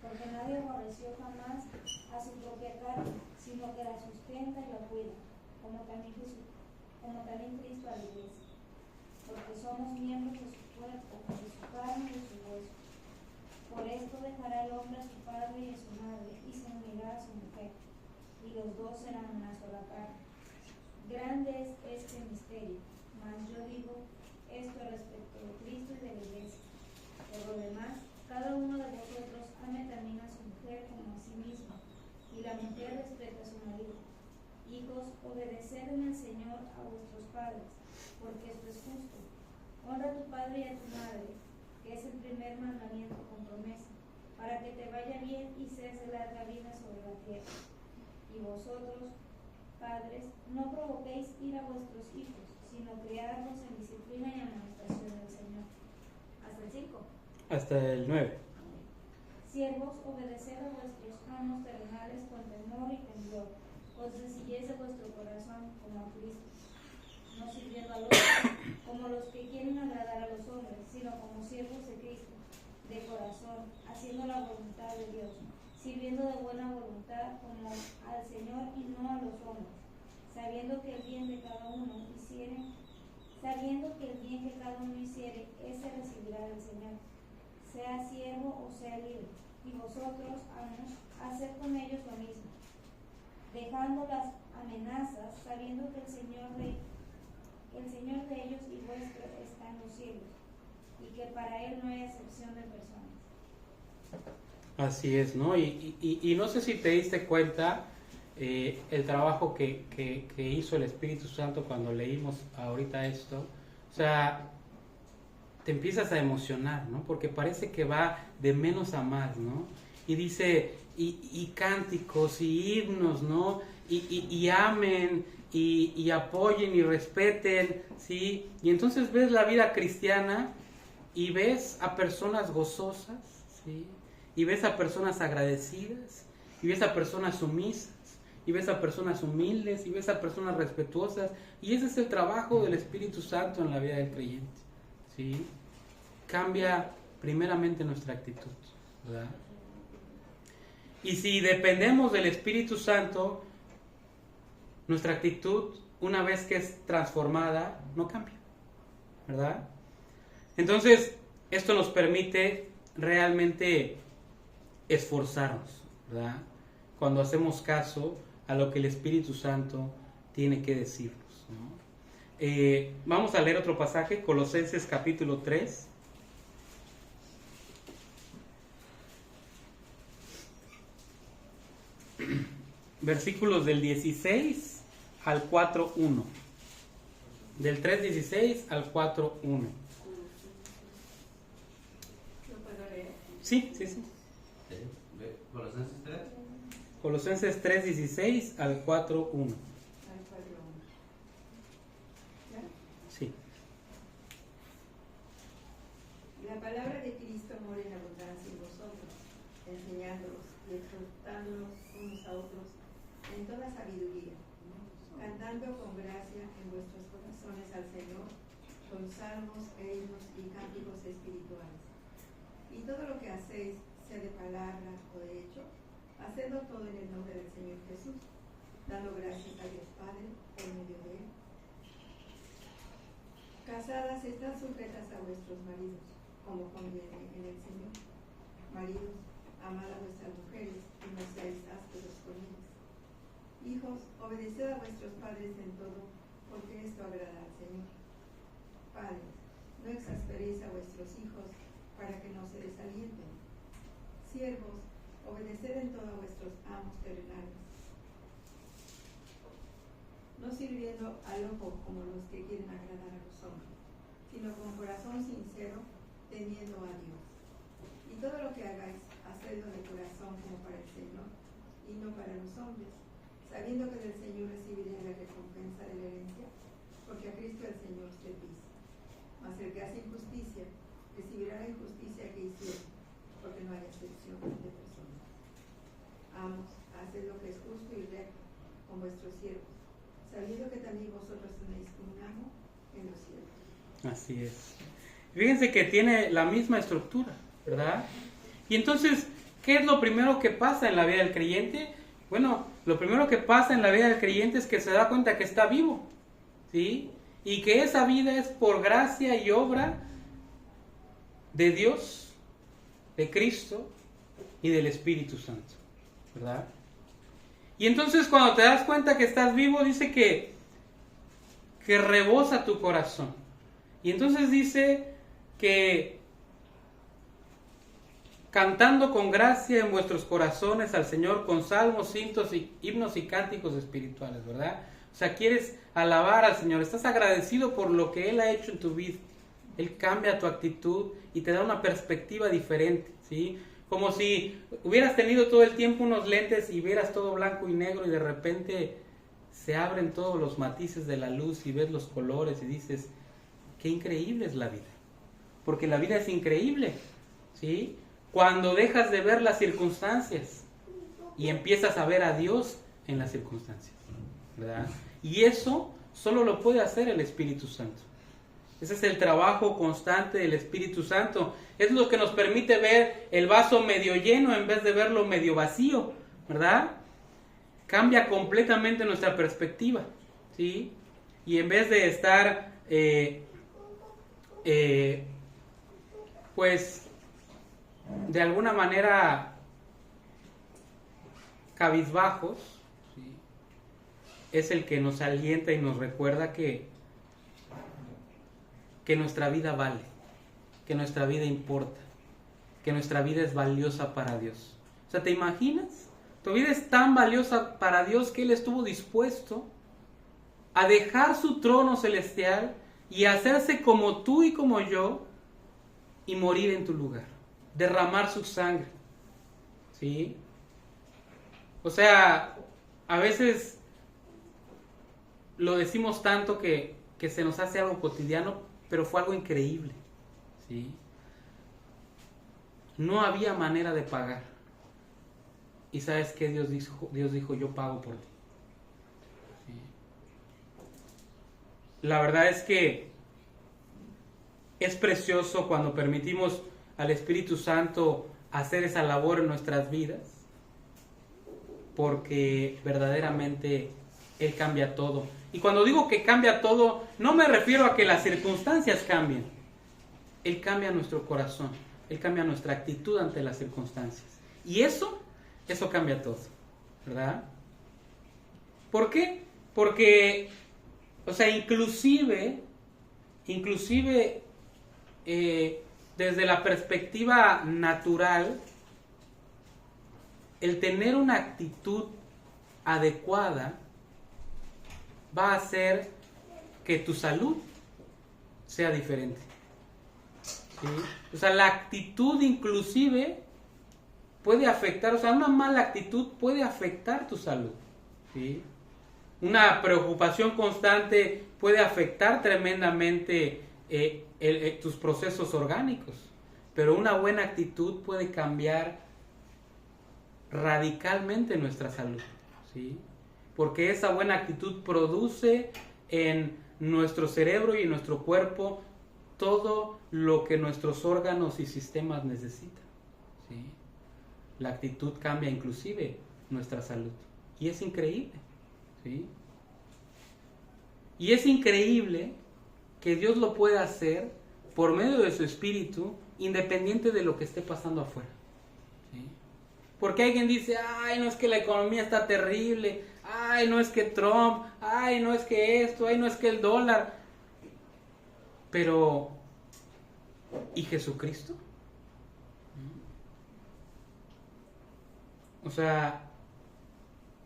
Porque nadie aborreció jamás a su propia carne, sino que la sustenta y la cuida, como también Cristo a la iglesia. Porque somos miembros de su cuerpo, de su carne y de su hueso. Por esto dejará el hombre a su padre y a su madre, y se unirá a su mujer, y los dos serán una sola carne. Grande es este misterio, mas yo digo esto respecto de Cristo y de la iglesia. Por lo demás, cada uno de vosotros ame también a su mujer como a sí mismo, y la mujer respeta a su marido. Hijos, obedeced en el Señor a vuestros padres, porque esto es justo. Honra a tu padre y a tu madre, que es el primer mandamiento con promesa, para que te vaya bien y seas de larga vida sobre la tierra. Y vosotros, padres, no provoquéis ira a vuestros hijos, sino criadlos en disciplina y amonestación del Señor. Hasta el 5. Hasta el 9. Siervos, obedeced a vuestros amos terrenales con temor y temblor, con sencillez de vuestro corazón, como a Cristo, no sirviendo al otro como los que quieren agradar a los hombres, sino como siervos de Cristo, de corazón, haciendo la voluntad de Dios, sirviendo de buena voluntad como al Señor y no a los hombres, sabiendo que el bien que cada uno hiciere, ese recibirá del Señor, sea siervo o sea libre, y vosotros, amos, haced con ellos lo mismo, dejando las amenazas, sabiendo que el Señor de ellos y vuestro está en los cielos, y que para Él no hay acepción de personas. Así es, ¿no? Y no sé si te diste cuenta el trabajo que hizo el Espíritu Santo cuando leímos ahorita esto. O sea, te empiezas a emocionar, ¿no? Porque parece que va de menos a más, ¿no? Y dice, y cánticos, y himnos, ¿no? Y amen, y apoyen, y respeten, ¿sí? Y entonces ves la vida cristiana y ves a personas gozosas, ¿sí? Y ves a personas agradecidas, y ves a personas sumisas, y ves a personas humildes, y ves a personas respetuosas. Y ese es el trabajo del Espíritu Santo en la vida del creyente, ¿sí? Cambia primeramente nuestra actitud, ¿verdad? Y si dependemos del Espíritu Santo, nuestra actitud, una vez que es transformada, no cambia, ¿verdad? Entonces, esto nos permite realmente esforzarnos, ¿verdad? Cuando hacemos caso a lo que el Espíritu Santo tiene que decirnos, ¿no? Vamos a leer otro pasaje, Colosenses capítulo 3. Versículos del 16 al 4.1. Del 3.16 al 4.1. ¿Lo puedo leer? Sí. Colosenses 3. Colosenses 3.16 al 4.1. Al 4:1. ¿Ya? Sí. La palabra de Cristo mora en abundancia en vosotros, enseñándolos y exhortándolos unos a otros en toda sabiduría, cantando con gracia en vuestros corazones al Señor, con salmos, himnos y cánticos espirituales. Y todo lo que hacéis, sea de palabra o de hecho, hacedlo todo en el nombre del Señor Jesús, dando gracias a Dios Padre por medio de Él. Casadas, están sujetas a vuestros maridos, como conviene en el Señor. Maridos, amad a vuestras mujeres y no seáis ásperos con ellas. Hijos, obedeced a vuestros padres en todo, porque esto agrada al Señor. Padres, no exasperéis a vuestros hijos para que no se desalienten. Siervos, obedeced en todo a vuestros amos terrenales, no sirviendo al ojo como los que quieren agradar a los hombres, sino con corazón sincero, temiendo a Dios. Y todo lo que hagáis, hacedlo de corazón como para el Señor, y no para los hombres, sabiendo que del Señor recibiréis la recompensa de la herencia, porque a Cristo el Señor servís. Mas el que hace injusticia, recibirán la injusticia que hicieron, porque no hay excepción de personas. Amos, haced lo que es justo y recto con vuestros siervos, sabiendo que también vosotros tenéis un amo en los cielos. Así es. Fíjense que tiene la misma estructura, ¿verdad? Y entonces, ¿qué es lo primero que pasa en la vida del creyente? Bueno, lo primero que pasa en la vida del creyente es que se da cuenta que está vivo, ¿sí? Y que esa vida es por gracia y obra de Dios, de Cristo y del Espíritu Santo, ¿verdad? Y entonces cuando te das cuenta que estás vivo, dice que rebosa tu corazón. Y entonces dice que cantando con gracia en vuestros corazones al Señor con salmos, cintos, himnos y cánticos espirituales, ¿verdad? O sea, quieres alabar al Señor, estás agradecido por lo que Él ha hecho en tu vida. Él cambia tu actitud y te da una perspectiva diferente, ¿sí? Como si hubieras tenido todo el tiempo unos lentes y vieras todo blanco y negro y de repente se abren todos los matices de la luz y ves los colores y dices, qué increíble es la vida. Porque la vida es increíble, ¿sí? Cuando dejas de ver las circunstancias y empiezas a ver a Dios en las circunstancias, ¿verdad? Y eso solo lo puede hacer el Espíritu Santo. Ese es el trabajo constante del Espíritu Santo. Es lo que nos permite ver el vaso medio lleno en vez de verlo medio vacío, ¿verdad? Cambia completamente nuestra perspectiva, ¿sí? Y en vez de estar, pues, de alguna manera cabizbajos, ¿sí? Es el que nos alienta y nos recuerda que nuestra vida vale, que nuestra vida importa, que nuestra vida es valiosa para Dios. O sea, ¿te imaginas? Tu vida es tan valiosa para Dios que Él estuvo dispuesto a dejar su trono celestial y hacerse como tú y como yo y morir en tu lugar, derramar su sangre, ¿sí? O sea, a veces lo decimos tanto que se nos hace algo cotidiano, pero fue algo increíble, ¿sí? No había manera de pagar. Y ¿sabes qué? Dios dijo, yo pago por ti. ¿Sí? La verdad es que es precioso cuando permitimos al Espíritu Santo hacer esa labor en nuestras vidas, porque verdaderamente Él cambia todo. Y cuando digo que cambia todo, no me refiero a que las circunstancias cambien. Él cambia nuestro corazón, Él cambia nuestra actitud ante las circunstancias. Y eso cambia todo, ¿verdad? ¿Por qué? Porque, o sea, inclusive desde la perspectiva natural, el tener una actitud adecuada va a hacer que tu salud sea diferente, ¿sí? O sea, la actitud inclusive puede afectar, o sea, una mala actitud puede afectar tu salud, ¿sí? Una preocupación constante puede afectar tremendamente tus procesos orgánicos, pero una buena actitud puede cambiar radicalmente nuestra salud, ¿sí? Porque esa buena actitud produce en nuestro cerebro y en nuestro cuerpo todo lo que nuestros órganos y sistemas necesitan, ¿sí? La actitud cambia inclusive nuestra salud. Y es increíble, ¿sí? Y es increíble que Dios lo pueda hacer por medio de su Espíritu, independiente de lo que esté pasando afuera, ¿sí? Porque alguien dice, ay, no es que la economía está terrible, ay, no es que Trump, ay, no es que esto, ay, no es que el dólar. Pero, ¿y Jesucristo? O sea,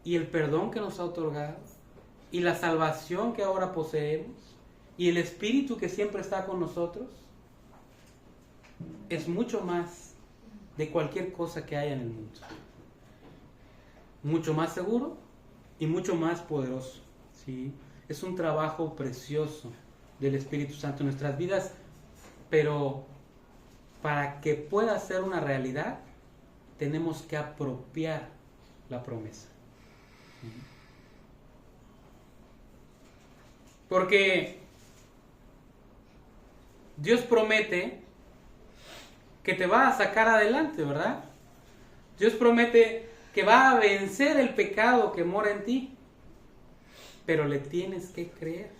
¿y el perdón que nos ha otorgado? ¿Y la salvación que ahora poseemos? ¿Y el Espíritu que siempre está con nosotros? Es mucho más de cualquier cosa que haya en el mundo. Mucho más seguro y mucho más poderoso, ¿sí? Es un trabajo precioso del Espíritu Santo en nuestras vidas, pero para que pueda ser una realidad, tenemos que apropiar la promesa. Porque Dios promete que te va a sacar adelante, ¿verdad? Dios promete que va a vencer el pecado que mora en ti, pero le tienes que creer.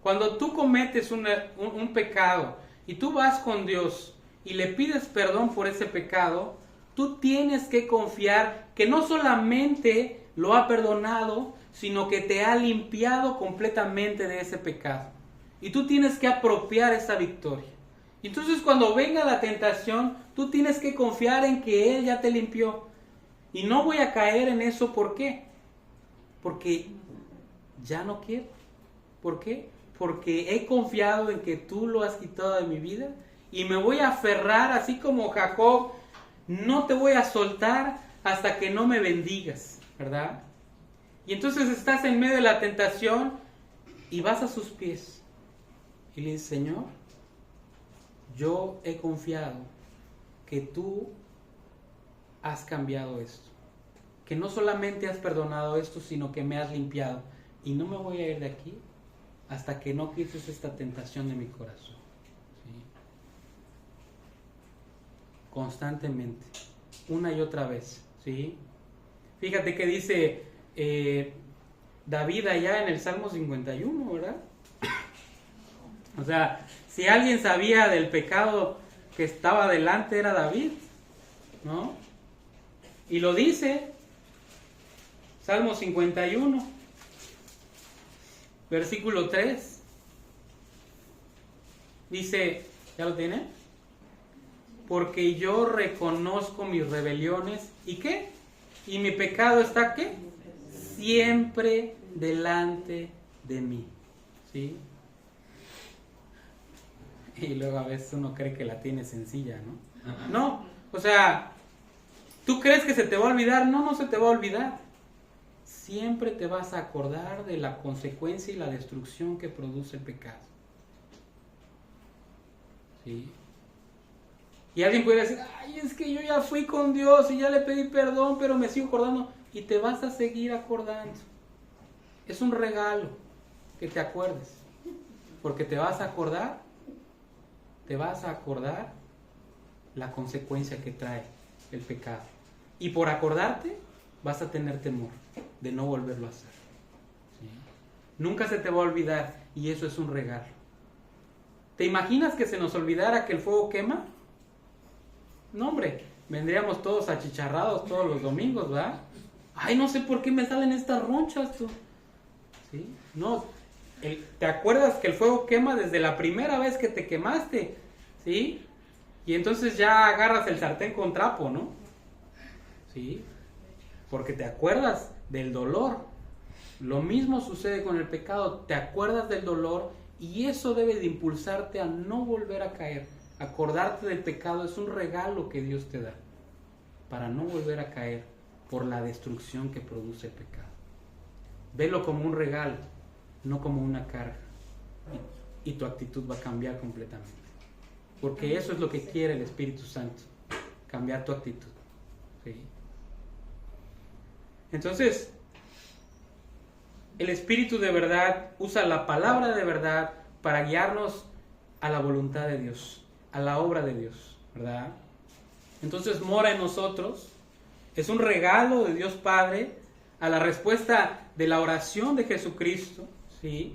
Cuando tú cometes un pecado y tú vas con Dios y le pides perdón por ese pecado, tú tienes que confiar que no solamente lo ha perdonado, sino que te ha limpiado completamente de ese pecado. Y tú tienes que apropiar esa victoria. Entonces cuando venga la tentación, tú tienes que confiar en que Él ya te limpió. Y no voy a caer en eso, ¿por qué? Porque ya no quiero. ¿Por qué? Porque he confiado en que tú lo has quitado de mi vida y me voy a aferrar así como Jacob. No te voy a soltar hasta que no me bendigas, ¿verdad? Y entonces estás en medio de la tentación y vas a sus pies y le dices: Señor, yo he confiado que tú has cambiado esto, que no solamente has perdonado esto, sino que me has limpiado, y no me voy a ir de aquí hasta que no quites esta tentación de mi corazón. ¿Sí? Constantemente, una y otra vez, ¿sí? Fíjate que dice David allá en el Salmo 51, ¿verdad? O sea, si alguien sabía del pecado que estaba delante, era David, ¿no? Y lo dice, Salmo 51, versículo 3. Dice, ¿ya lo tiene? Porque yo reconozco mis rebeliones, ¿y qué? Y mi pecado está, ¿qué? Siempre delante de mí, ¿sí? Y luego a veces uno cree que la tiene sencilla, ¿no? No, o sea, ¿tú crees que se te va a olvidar? No, no se te va a olvidar. Siempre te vas a acordar de la consecuencia y la destrucción que produce el pecado. ¿Sí? Y alguien puede decir: ay, es que yo ya fui con Dios y ya le pedí perdón, pero me sigo acordando. Y te vas a seguir acordando. Es un regalo que te acuerdes, porque te vas a acordar la consecuencia que trae el pecado. Y por acordarte vas a tener temor de no volverlo a hacer. ¿Sí? Nunca se te va a olvidar, y eso es un regalo. ¿Te imaginas que se nos olvidara que el fuego quema? No, hombre, vendríamos todos achicharrados todos los domingos, ¿verdad? Ay, no sé por qué me salen estas ronchas, tú. ¿Sí? No, ¿te acuerdas que el fuego quema desde la primera vez que te quemaste? ¿Sí? Y entonces ya agarras el sartén con trapo, ¿no? ¿Sí? Porque te acuerdas del dolor. Lo mismo sucede con el pecado. Te acuerdas del dolor y eso debe de impulsarte a no volver a caer. Acordarte del pecado es un regalo que Dios te da para no volver a caer por la destrucción que produce el pecado. Velo como un regalo, no como una carga. Y tu actitud va a cambiar completamente. Porque eso es lo que quiere el Espíritu Santo, cambiar tu actitud. ¿Sí? Entonces, el Espíritu de verdad usa la palabra de verdad para guiarnos a la voluntad de Dios, a la obra de Dios, ¿verdad? Entonces mora en nosotros, es un regalo de Dios Padre a la respuesta de la oración de Jesucristo, ¿sí?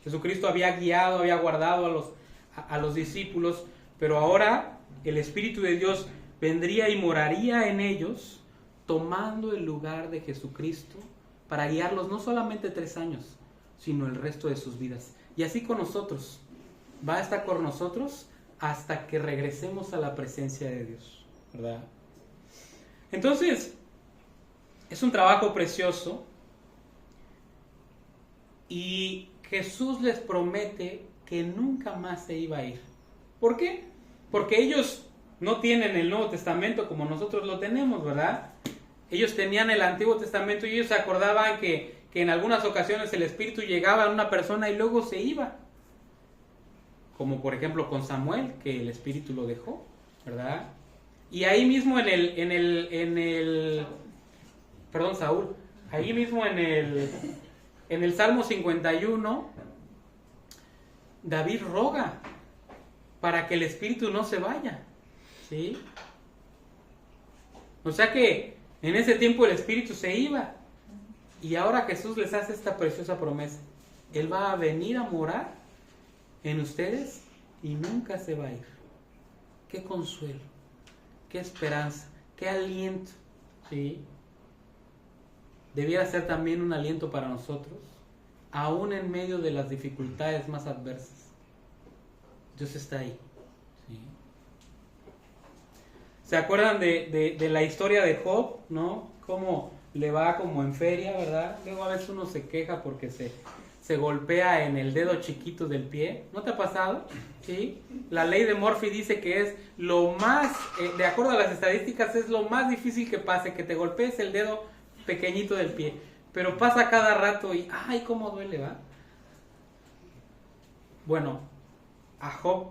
Jesucristo había guiado, había guardado a los discípulos, pero ahora el Espíritu de Dios vendría y moraría en ellos, tomando el lugar de Jesucristo para guiarlos no solamente 3 años, sino el resto de sus vidas. Y así con nosotros, va a estar con nosotros hasta que regresemos a la presencia de Dios, ¿verdad? Entonces, es un trabajo precioso y Jesús les promete que nunca más se iba a ir. ¿Por qué? Porque ellos no tienen el Nuevo Testamento como nosotros lo tenemos, ¿verdad? Ellos tenían el Antiguo Testamento y ellos se acordaban que en algunas ocasiones el Espíritu llegaba a una persona y luego se iba. como por ejemplo con Samuel, que el Espíritu lo dejó, ¿verdad? Y ahí mismo perdón, Saúl, ahí mismo en el Salmo 51, David roga para que el Espíritu no se vaya, ¿sí? O sea que en ese tiempo el Espíritu se iba, y ahora Jesús les hace esta preciosa promesa: Él va a venir a morar en ustedes y nunca se va a ir. Qué consuelo, qué esperanza, qué aliento, ¿sí? Debiera ser también un aliento para nosotros, aún en medio de las dificultades más adversas. Dios está ahí, ¿sí? ¿Se acuerdan de la historia de Job, no? Cómo le va como en feria, ¿verdad? Luego a veces uno se queja porque se golpea en el dedo chiquito del pie. ¿No te ha pasado? ¿Sí? La ley de Murphy dice que es lo más, de acuerdo a las estadísticas, es lo más difícil que pase, que te golpees el dedo pequeñito del pie. Pero pasa cada rato y ¡ay, cómo duele, va! Bueno, a Job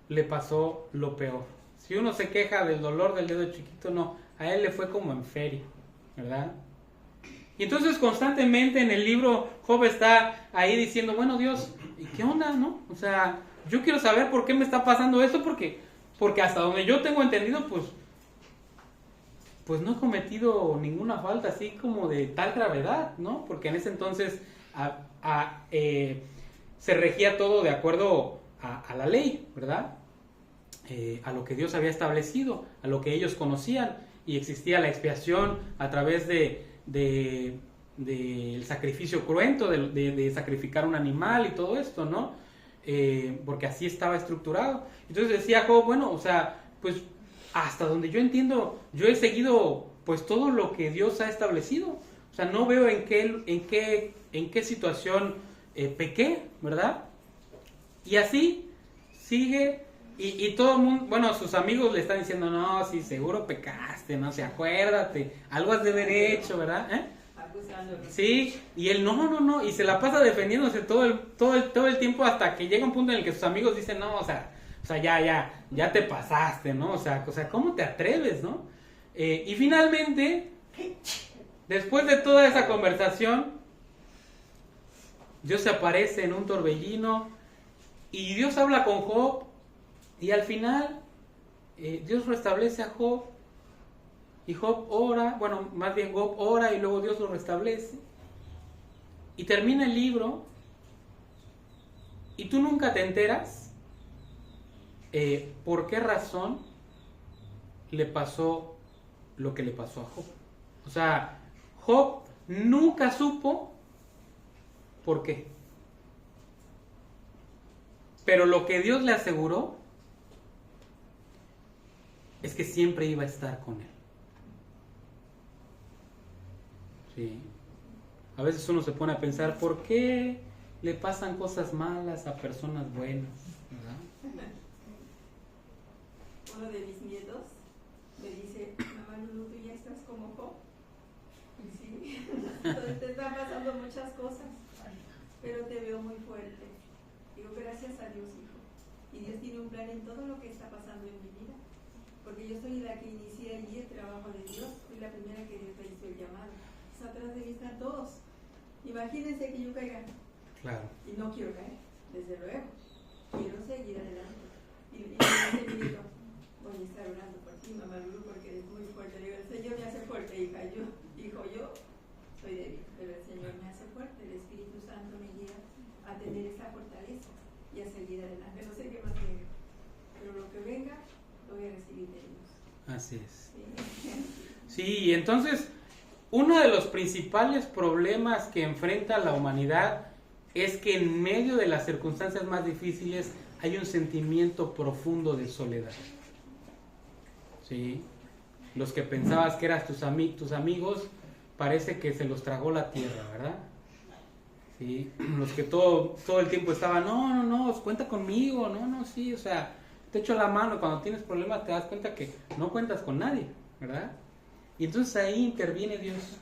le pasó lo peor. Si uno se queja del dolor del dedo chiquito, no, a él le fue como en feria, ¿verdad? Y entonces constantemente en el libro Job está ahí diciendo, bueno, Dios, ¿y qué onda, no? O sea, yo quiero saber por qué me está pasando esto, porque hasta donde yo tengo entendido, pues no he cometido ninguna falta así como de tal gravedad, ¿no? Porque en ese entonces se regía todo de acuerdo a la ley, ¿verdad? A lo que Dios había establecido, a lo que ellos conocían, y existía la expiación a través del sacrificio cruento, de sacrificar un animal y todo esto, ¿no? Porque así estaba estructurado. Entonces decía Job, bueno, o sea, pues hasta donde yo entiendo, yo he seguido pues todo lo que Dios ha establecido. O sea, no veo en qué situación pequé, ¿verdad? Y así sigue. Y todo el mundo, bueno, sus amigos le están diciendo, no, sí, seguro pecaste, no sé, acuérdate, algo has de haber hecho, ¿verdad? Acusándolo. Sí, y él no, y se la pasa defendiéndose todo el tiempo hasta que llega un punto en el que sus amigos dicen, no, o sea, ya te pasaste, ¿no? O sea, ¿cómo te atreves, no? Y finalmente, después de toda esa conversación, Dios se aparece en un torbellino y Dios habla con Job. Y al final, Dios restablece a Job, y Job ora, bueno, más bien Job ora y luego Dios lo restablece. Y termina el libro, y tú nunca te enteras por qué razón le pasó lo que le pasó a Job. O sea, Job nunca supo por qué. Pero lo que Dios le aseguró es que siempre iba a estar con él. Sí. A veces uno se pone a pensar, ¿por qué le pasan cosas malas a personas buenas? ¿Verdad? Uno de mis nietos me dice, mamá Lulu, tú ya estás como Job. Y sí, entonces te están pasando muchas cosas, pero te veo muy fuerte. Digo, gracias a Dios, hijo. Y Dios tiene un plan en todo lo que está pasando en mi vida. Porque yo soy la que inicié allí el trabajo de Dios, fui la primera que Dios me hizo el llamado. Pues atrás de mí están todos. Imagínense que yo caiga. Claro. Y no quiero caer, desde luego. Quiero seguir adelante. Y me dice mi nieto, voy a estar orando por ti, mamá Lulu, porque eres muy fuerte. Le digo, el Señor me hace fuerte, hija. Yo soy débil, pero el Señor me hace fuerte. El Espíritu Santo me guía a tener esa fortaleza y a seguir adelante. No sé qué más venga, pero lo que venga lo voy a recibir de Dios. Así es. ¿Sí? Sí, entonces, uno de los principales problemas que enfrenta la humanidad es que en medio de las circunstancias más difíciles hay un sentimiento profundo de soledad. ¿Sí? Los que pensabas que eras tus amigos, parece que se los tragó la tierra, ¿verdad? ¿Sí? Los que todo el tiempo estaban, no, cuenta conmigo, sí, o sea, te echo la mano. Cuando tienes problemas te das cuenta que no cuentas con nadie, ¿verdad? Y entonces ahí interviene Dios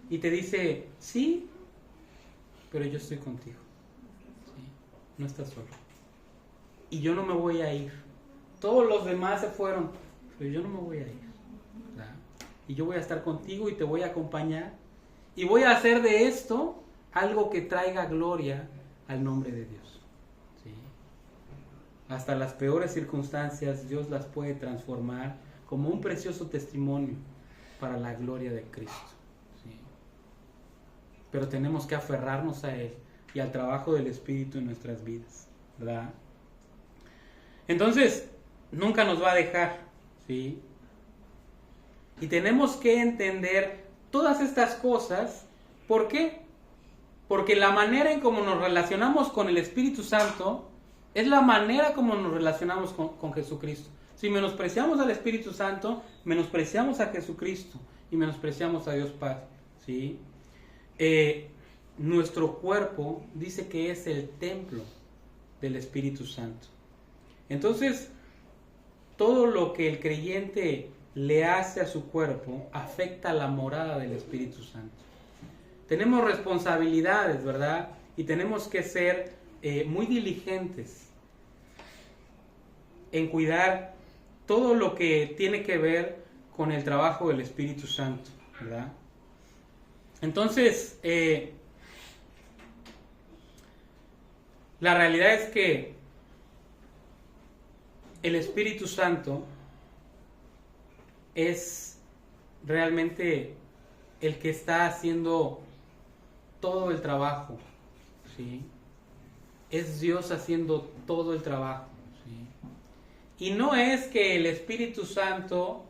y te dice, sí, pero yo estoy contigo. ¿Sí? No estás solo. y yo no me voy a ir. Todos los demás se fueron, pero yo no me voy a ir, ¿verdad? Y yo voy a estar contigo y te voy a acompañar. Y voy a hacer de esto algo que traiga gloria al nombre de Dios. ¿Sí? Hasta las peores circunstancias Dios las puede transformar como un precioso testimonio para la gloria de Cristo. ¿Sí? Pero tenemos que aferrarnos a Él y al trabajo del Espíritu en nuestras vidas, ¿verdad? Entonces, nunca nos va a dejar, ¿sí? Y tenemos que entender todas estas cosas. ¿Por qué? Porque la manera en cómo nos relacionamos con el Espíritu Santo es la manera como nos relacionamos con Jesucristo. Si menospreciamos al Espíritu Santo, menospreciamos a Jesucristo y menospreciamos a Dios Padre, ¿sí? Nuestro cuerpo dice que es el templo del Espíritu Santo. Entonces, todo lo que el creyente le hace a su cuerpo afecta la morada del Espíritu Santo. Tenemos responsabilidades, ¿verdad? Y tenemos que ser muy diligentes en cuidar todo lo que tiene que ver con el trabajo del Espíritu Santo, ¿verdad? Entonces, la realidad es que el Espíritu Santo es realmente el que está haciendo todo el trabajo, ¿sí? Es Dios haciendo todo el trabajo, ¿sí? Y no es que el Espíritu Santo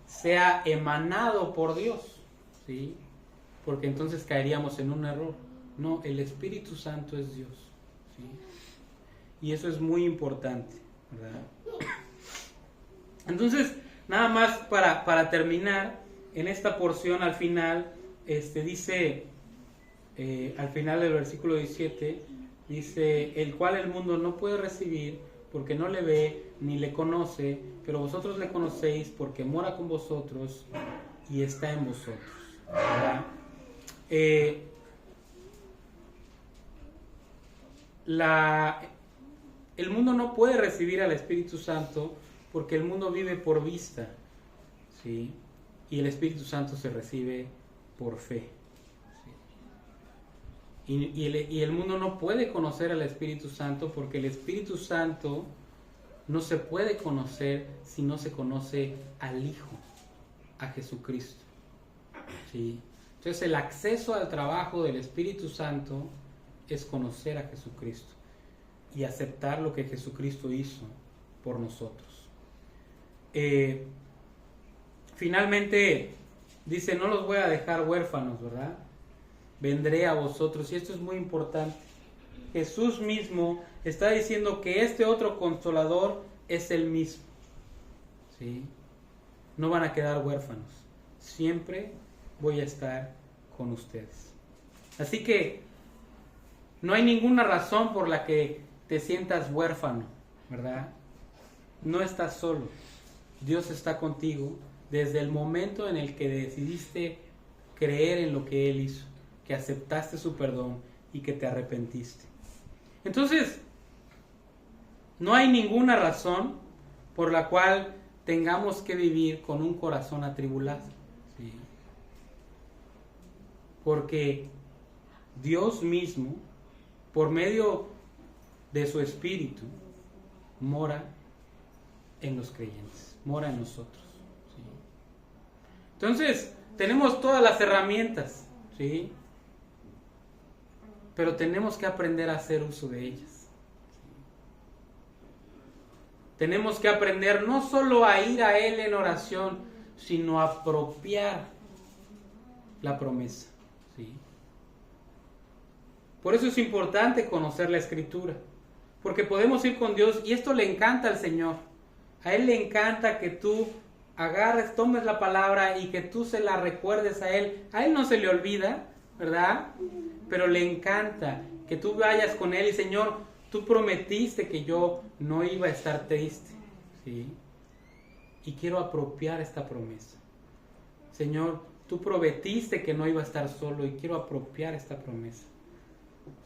sea emanado por Dios, ¿sí? Porque entonces caeríamos en un error. No, el Espíritu Santo es Dios, ¿sí? Y eso es muy importante, ¿verdad? Entonces, nada más para terminar, en esta porción al final, dice, al final del versículo 17, dice, el cual el mundo no puede recibir porque no le ve ni le conoce, pero vosotros le conocéis porque mora con vosotros y está en vosotros, ¿verdad? El mundo no puede recibir al Espíritu Santo porque el mundo vive por vista, ¿sí? Y el Espíritu Santo se recibe por fe, ¿sí? Y el mundo no puede conocer al Espíritu Santo porque el Espíritu Santo no se puede conocer si no se conoce al Hijo, a Jesucristo, ¿sí? Entonces el acceso al trabajo del Espíritu Santo es conocer a Jesucristo y aceptar lo que Jesucristo hizo por nosotros. Finalmente dice, no los voy a dejar huérfanos, ¿verdad? Vendré a vosotros. Y esto es muy importante. Jesús mismo está diciendo que este otro consolador es el mismo, ¿sí? No van a quedar huérfanos. Siempre voy a estar con ustedes. Así que no hay ninguna razón por la que te sientas huérfano, ¿verdad? No estás solo. Dios está contigo desde el momento en el que decidiste creer en lo que Él hizo, que aceptaste su perdón y que te arrepentiste. Entonces, no hay ninguna razón por la cual tengamos que vivir con un corazón atribulado, ¿sí? Porque Dios mismo, por medio de su Espíritu, mora en los creyentes, mora en nosotros, ¿sí? Entonces, tenemos todas las herramientas, ¿sí? Pero tenemos que aprender a hacer uso de ellas, ¿sí? Tenemos que aprender no solo a ir a Él en oración, sino a apropiar la promesa, ¿sí? Por eso es importante conocer la Escritura, porque podemos ir con Dios y esto le encanta al Señor. A Él le encanta que tú agarres, tomes la palabra y que tú se la recuerdes a Él. A Él no se le olvida, ¿verdad? Pero le encanta que tú vayas con Él y, Señor, tú prometiste que yo no iba a estar triste, ¿sí? Y quiero apropiar esta promesa. Señor, tú prometiste que no iba a estar solo y quiero apropiar esta promesa.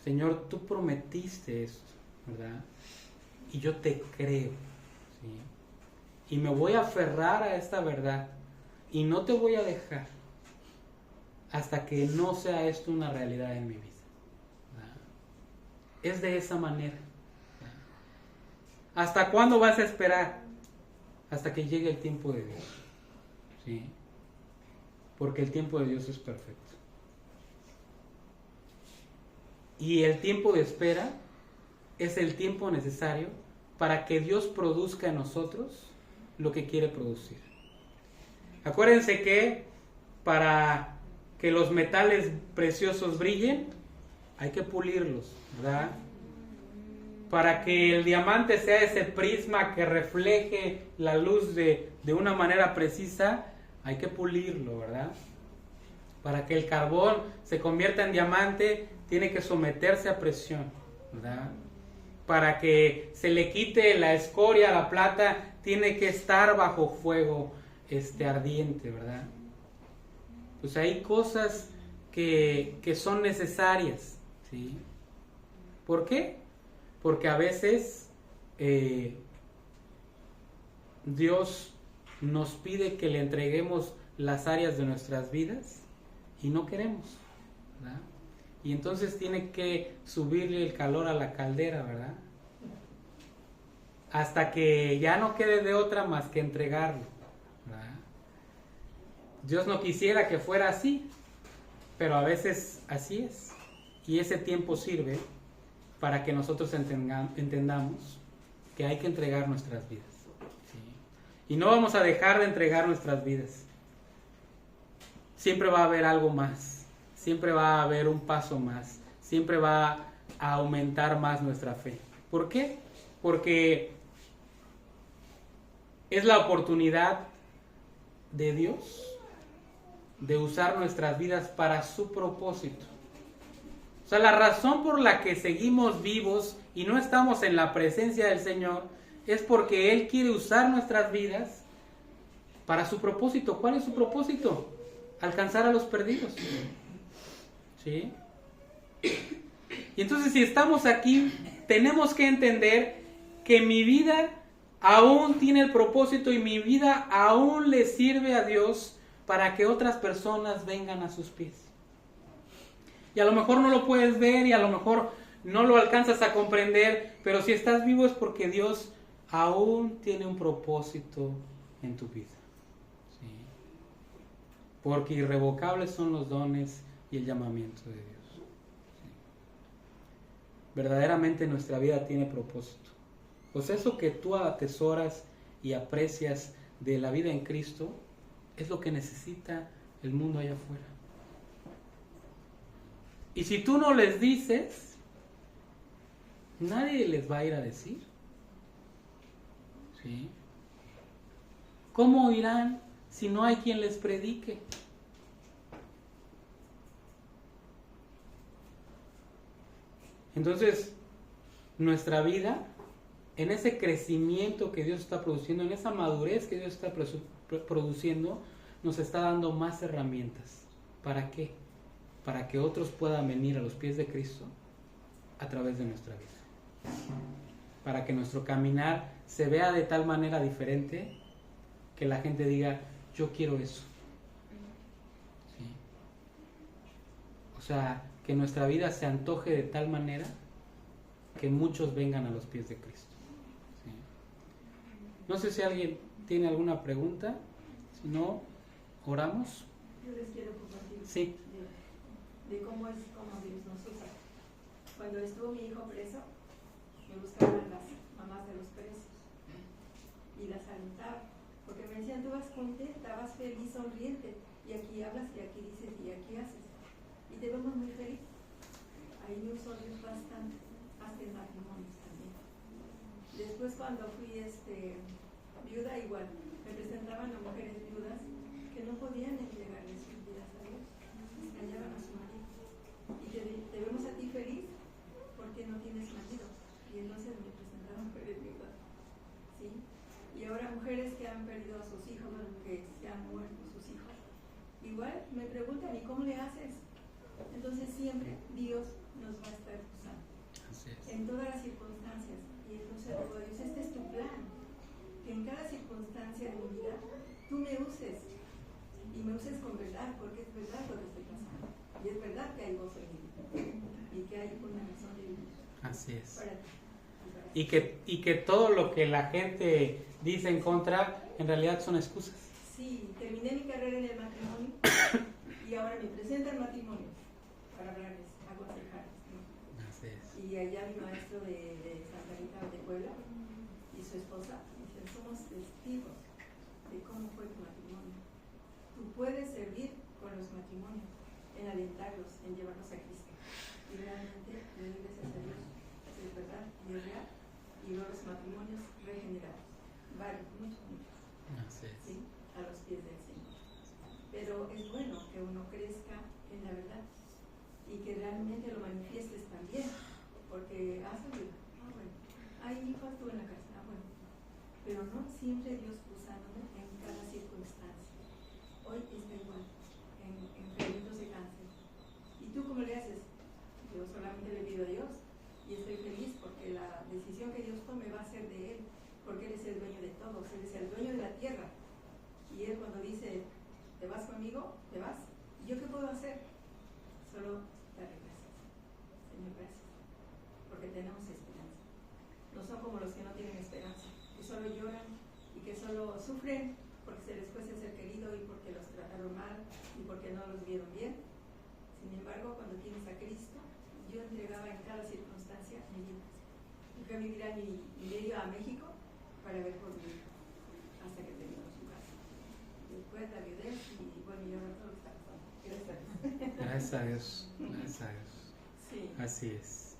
Señor, tú prometiste esto, ¿verdad? y yo te creo, ¿sí? Y me voy a aferrar a esta verdad y no te voy a dejar hasta que no sea esto una realidad en mi vida, ¿verdad? Es de esa manera, ¿verdad? ¿Hasta cuándo vas a esperar? Hasta que llegue el tiempo de Dios, ¿sí? Porque el tiempo de Dios es perfecto. Y el tiempo de espera es el tiempo necesario para que Dios produzca en nosotros lo que quiere producir. Acuérdense que para que los metales preciosos brillen, hay que pulirlos, ¿verdad? Para que el diamante sea ese prisma que refleje la luz de una manera precisa, hay que pulirlo, ¿verdad? Para que el carbón se convierta en diamante, tiene que someterse a presión, ¿verdad? Para que se le quite la escoria a la plata, tiene que estar bajo fuego ardiente, ¿verdad? Pues hay cosas que son necesarias, ¿sí? ¿Por qué? Porque a veces Dios nos pide que le entreguemos las áreas de nuestras vidas y no queremos, ¿verdad? Y entonces tiene que subirle el calor a la caldera, ¿verdad? Hasta que ya no quede de otra más que entregarlo, ¿verdad? Dios no quisiera que fuera así, pero a veces así es. Y ese tiempo sirve para que nosotros entendamos que hay que entregar nuestras vidas, ¿sí? Y no vamos a dejar de entregar nuestras vidas. Siempre va a haber algo más, siempre va a haber un paso más, siempre va a aumentar más nuestra fe. ¿Por qué? Porque es la oportunidad de Dios de usar nuestras vidas para su propósito. O sea, la razón por la que seguimos vivos y no estamos en la presencia del Señor es porque Él quiere usar nuestras vidas para su propósito. ¿Cuál es su propósito? Alcanzar a los perdidos, ¿sí? Y entonces, si estamos aquí, tenemos que entender que mi vida aún tiene el propósito y mi vida aún le sirve a Dios para que otras personas vengan a sus pies. Y a lo mejor no lo puedes ver y a lo mejor no lo alcanzas a comprender, pero si estás vivo es porque Dios aún tiene un propósito en tu vida, ¿sí? Porque irrevocables son los dones y el llamamiento de Dios, ¿sí? Verdaderamente nuestra vida tiene propósito. Pues eso que tú atesoras y aprecias de la vida en Cristo es lo que necesita el mundo allá afuera. Y si tú no les dices, nadie les va a ir a decir, ¿sí? ¿Cómo irán si no hay quien les predique? Entonces, nuestra vida, en ese crecimiento que Dios está produciendo, en esa madurez que Dios está produciendo, nos está dando más herramientas. ¿Para qué? Para que otros puedan venir a los pies de Cristo a través de nuestra vida. Para que nuestro caminar se vea de tal manera diferente que la gente diga, yo quiero eso, ¿sí? O sea, que nuestra vida se antoje de tal manera que muchos vengan a los pies de Cristo, ¿sí? No sé si alguien tiene alguna pregunta. Si no, oramos. Yo les quiero compartir Sí. de cómo es como Dios nos usa. Cuando estuvo mi hijo preso, me buscaban las mamás de los presos y las alentaban, porque me decían, tú vas contenta, vas feliz, sonriente, y aquí hablas, y aquí dices, y aquí haces, y te vemos muy feliz. Ahí me usó Dios bastante, hasta en matrimonios también. Después, cuando fui viuda, igual, me presentaban a mujeres viudas que no podían entregarle sus vidas a Dios, callaban a su marido, y te vemos a ti feliz porque no tienes marido, y entonces me presentaron mujeres viudas, ¿sí? Y ahora mujeres que han perdido a sus hijos, que se han muerto sus hijos, igual me preguntan, ¿y cómo le haces? Entonces siempre Dios nos va a estar usando en todas las circunstancias, y entonces que en cada circunstancia de mi vida tú me uses y me uses con verdad, porque es verdad lo que estoy pasando y es verdad que hay gozo en mi vida y que hay una razón de vivir. Así es. Para ti. Y que todo lo que la gente dice en contra, en realidad son excusas. Sí, terminé mi carrera en el matrimonio y ahora me presenta el matrimonio para hablarles, aconsejarles, ¿no? Así es. Y allá mi maestro de Santa Rita de Puebla y su esposa dicen, somos testigos de cómo fue tu matrimonio. Tú puedes servir con los matrimonios, en alentarlos, en llevarlos a Cristo. Y realmente le doy gracias a Dios, es verdad y es real. Y veo los matrimonios regenerados, varios, muchos. Así es. ¿Sí? A los pies del Señor. Pero es bueno que uno crezca en la verdad y que realmente lo manifiestes también, porque has oído, bueno, ay, mi hijo estuvo en la cárcel, bueno, pero no siempre Dios usándome en cada circunstancia. Hoy está igual, en enfermitos de cáncer. ¿Y tú cómo le haces? Yo solamente le pido a Dios y estoy feliz porque la decisión que Dios tome va a ser de Él, porque Él es el dueño de todos, Él es el dueño de la tierra. Y Él cuando dice, ¿te vas conmigo? ¿Te vas? ¿Y yo qué puedo hacer? Solo darle gracias. Señor, gracias. Porque tenemos esperanza. No son como los que no tienen esperanza, que solo lloran y que solo sufren porque se les fuese ser querido y porque los trataron mal y porque no los vieron bien. Sin embargo, cuando tienes a Cristo, yo entregaba en cada circunstancia mi vida. Y fui a vivir a mi medio a México para ver por mi hijo, hasta que terminó su casa. Después la viudez y bueno, yo no todo lo que está pasando. Gracias a Dios. Gracias a Dios. Sí. Así es.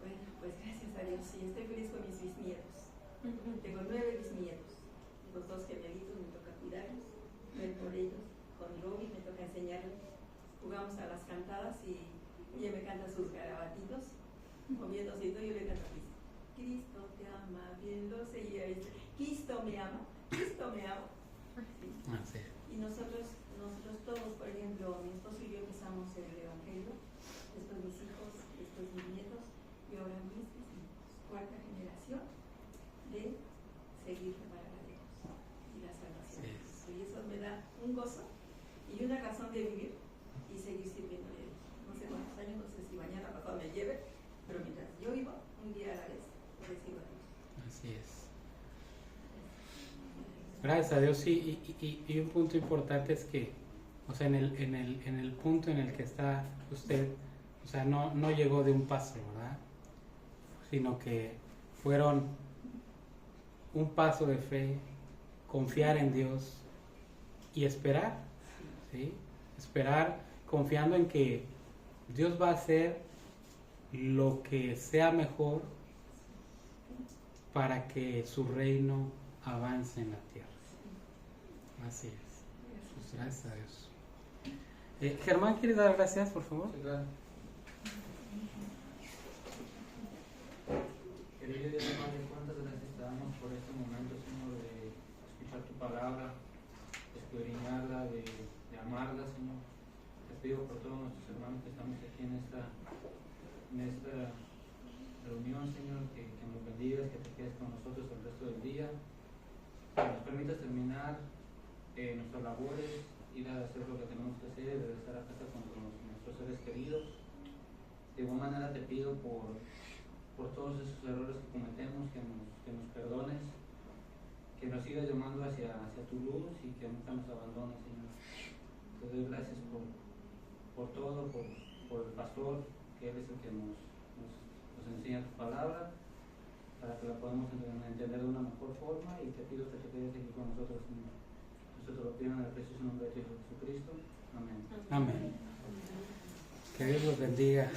Bueno, pues gracias a Dios. Y estoy feliz con mis bisnietos. Tengo 9 bisnietos. Los 2 gemelitos me toca cuidarlos, ver por ellos. Con Robbie me toca enseñarles. Jugamos a las cantadas y ella me canta sus garabatitos, moviéndose y todo, yo le canto a Cristo. Cristo te ama, bien lo sé, y ella dice, Cristo me ama, Cristo me ama. ¿Sí? Así es. Y nosotros todos, por ejemplo, mi esposo y yo empezamos el Evangelio, después mis hijos, después mis nietos, y ahora mis bisnietos, 4ª generación de seguir para la Dios y la salvación. Sí. Y eso me da un gozo y una razón de vivir y seguir sirviéndole a Dios. No sé cuántos años, no sé si mañana pasado me lleve, pero mientras yo vivo, un día a la vez, le sirvo a Dios. Así es. Gracias a Dios, sí, y un punto importante es que, o sea, en el punto en el que está usted, o sea, no llegó de un paso, ¿verdad? Sino que fueron un paso de fe, confiar en Dios y esperar, ¿sí? Esperar confiando en que Dios va a hacer lo que sea mejor para que su reino avance en la tierra. Así es. Pues gracias a Dios. Germán, ¿quieres dar gracias, por favor? Sí, claro. Querido Dios, Padre, cuántas gracias te damos por este momento, Señor, de escuchar tu palabra, de escudriñarla, de amarla, Señor. Te pido por todos nuestros hermanos que estamos aquí en esta reunión, Señor, que nos bendigas, que te quedes con nosotros el resto del día, que nos permitas terminar nuestras labores, ir a hacer lo que tenemos que hacer, regresar a casa con nuestros seres queridos. De igual manera te pido por todos esos errores que cometemos, que nos perdones, que nos sigas llamando hacia tu luz y que nunca nos abandones, Señor. Te doy gracias por todo, por el pastor, que él es el que nos enseña tu palabra, para que la podamos entender de una mejor forma, y te pido que te quedes aquí con nosotros, Señor. Nosotros lo pido en el precioso nombre de Jesucristo. Amén. Amén. Que Dios los bendiga.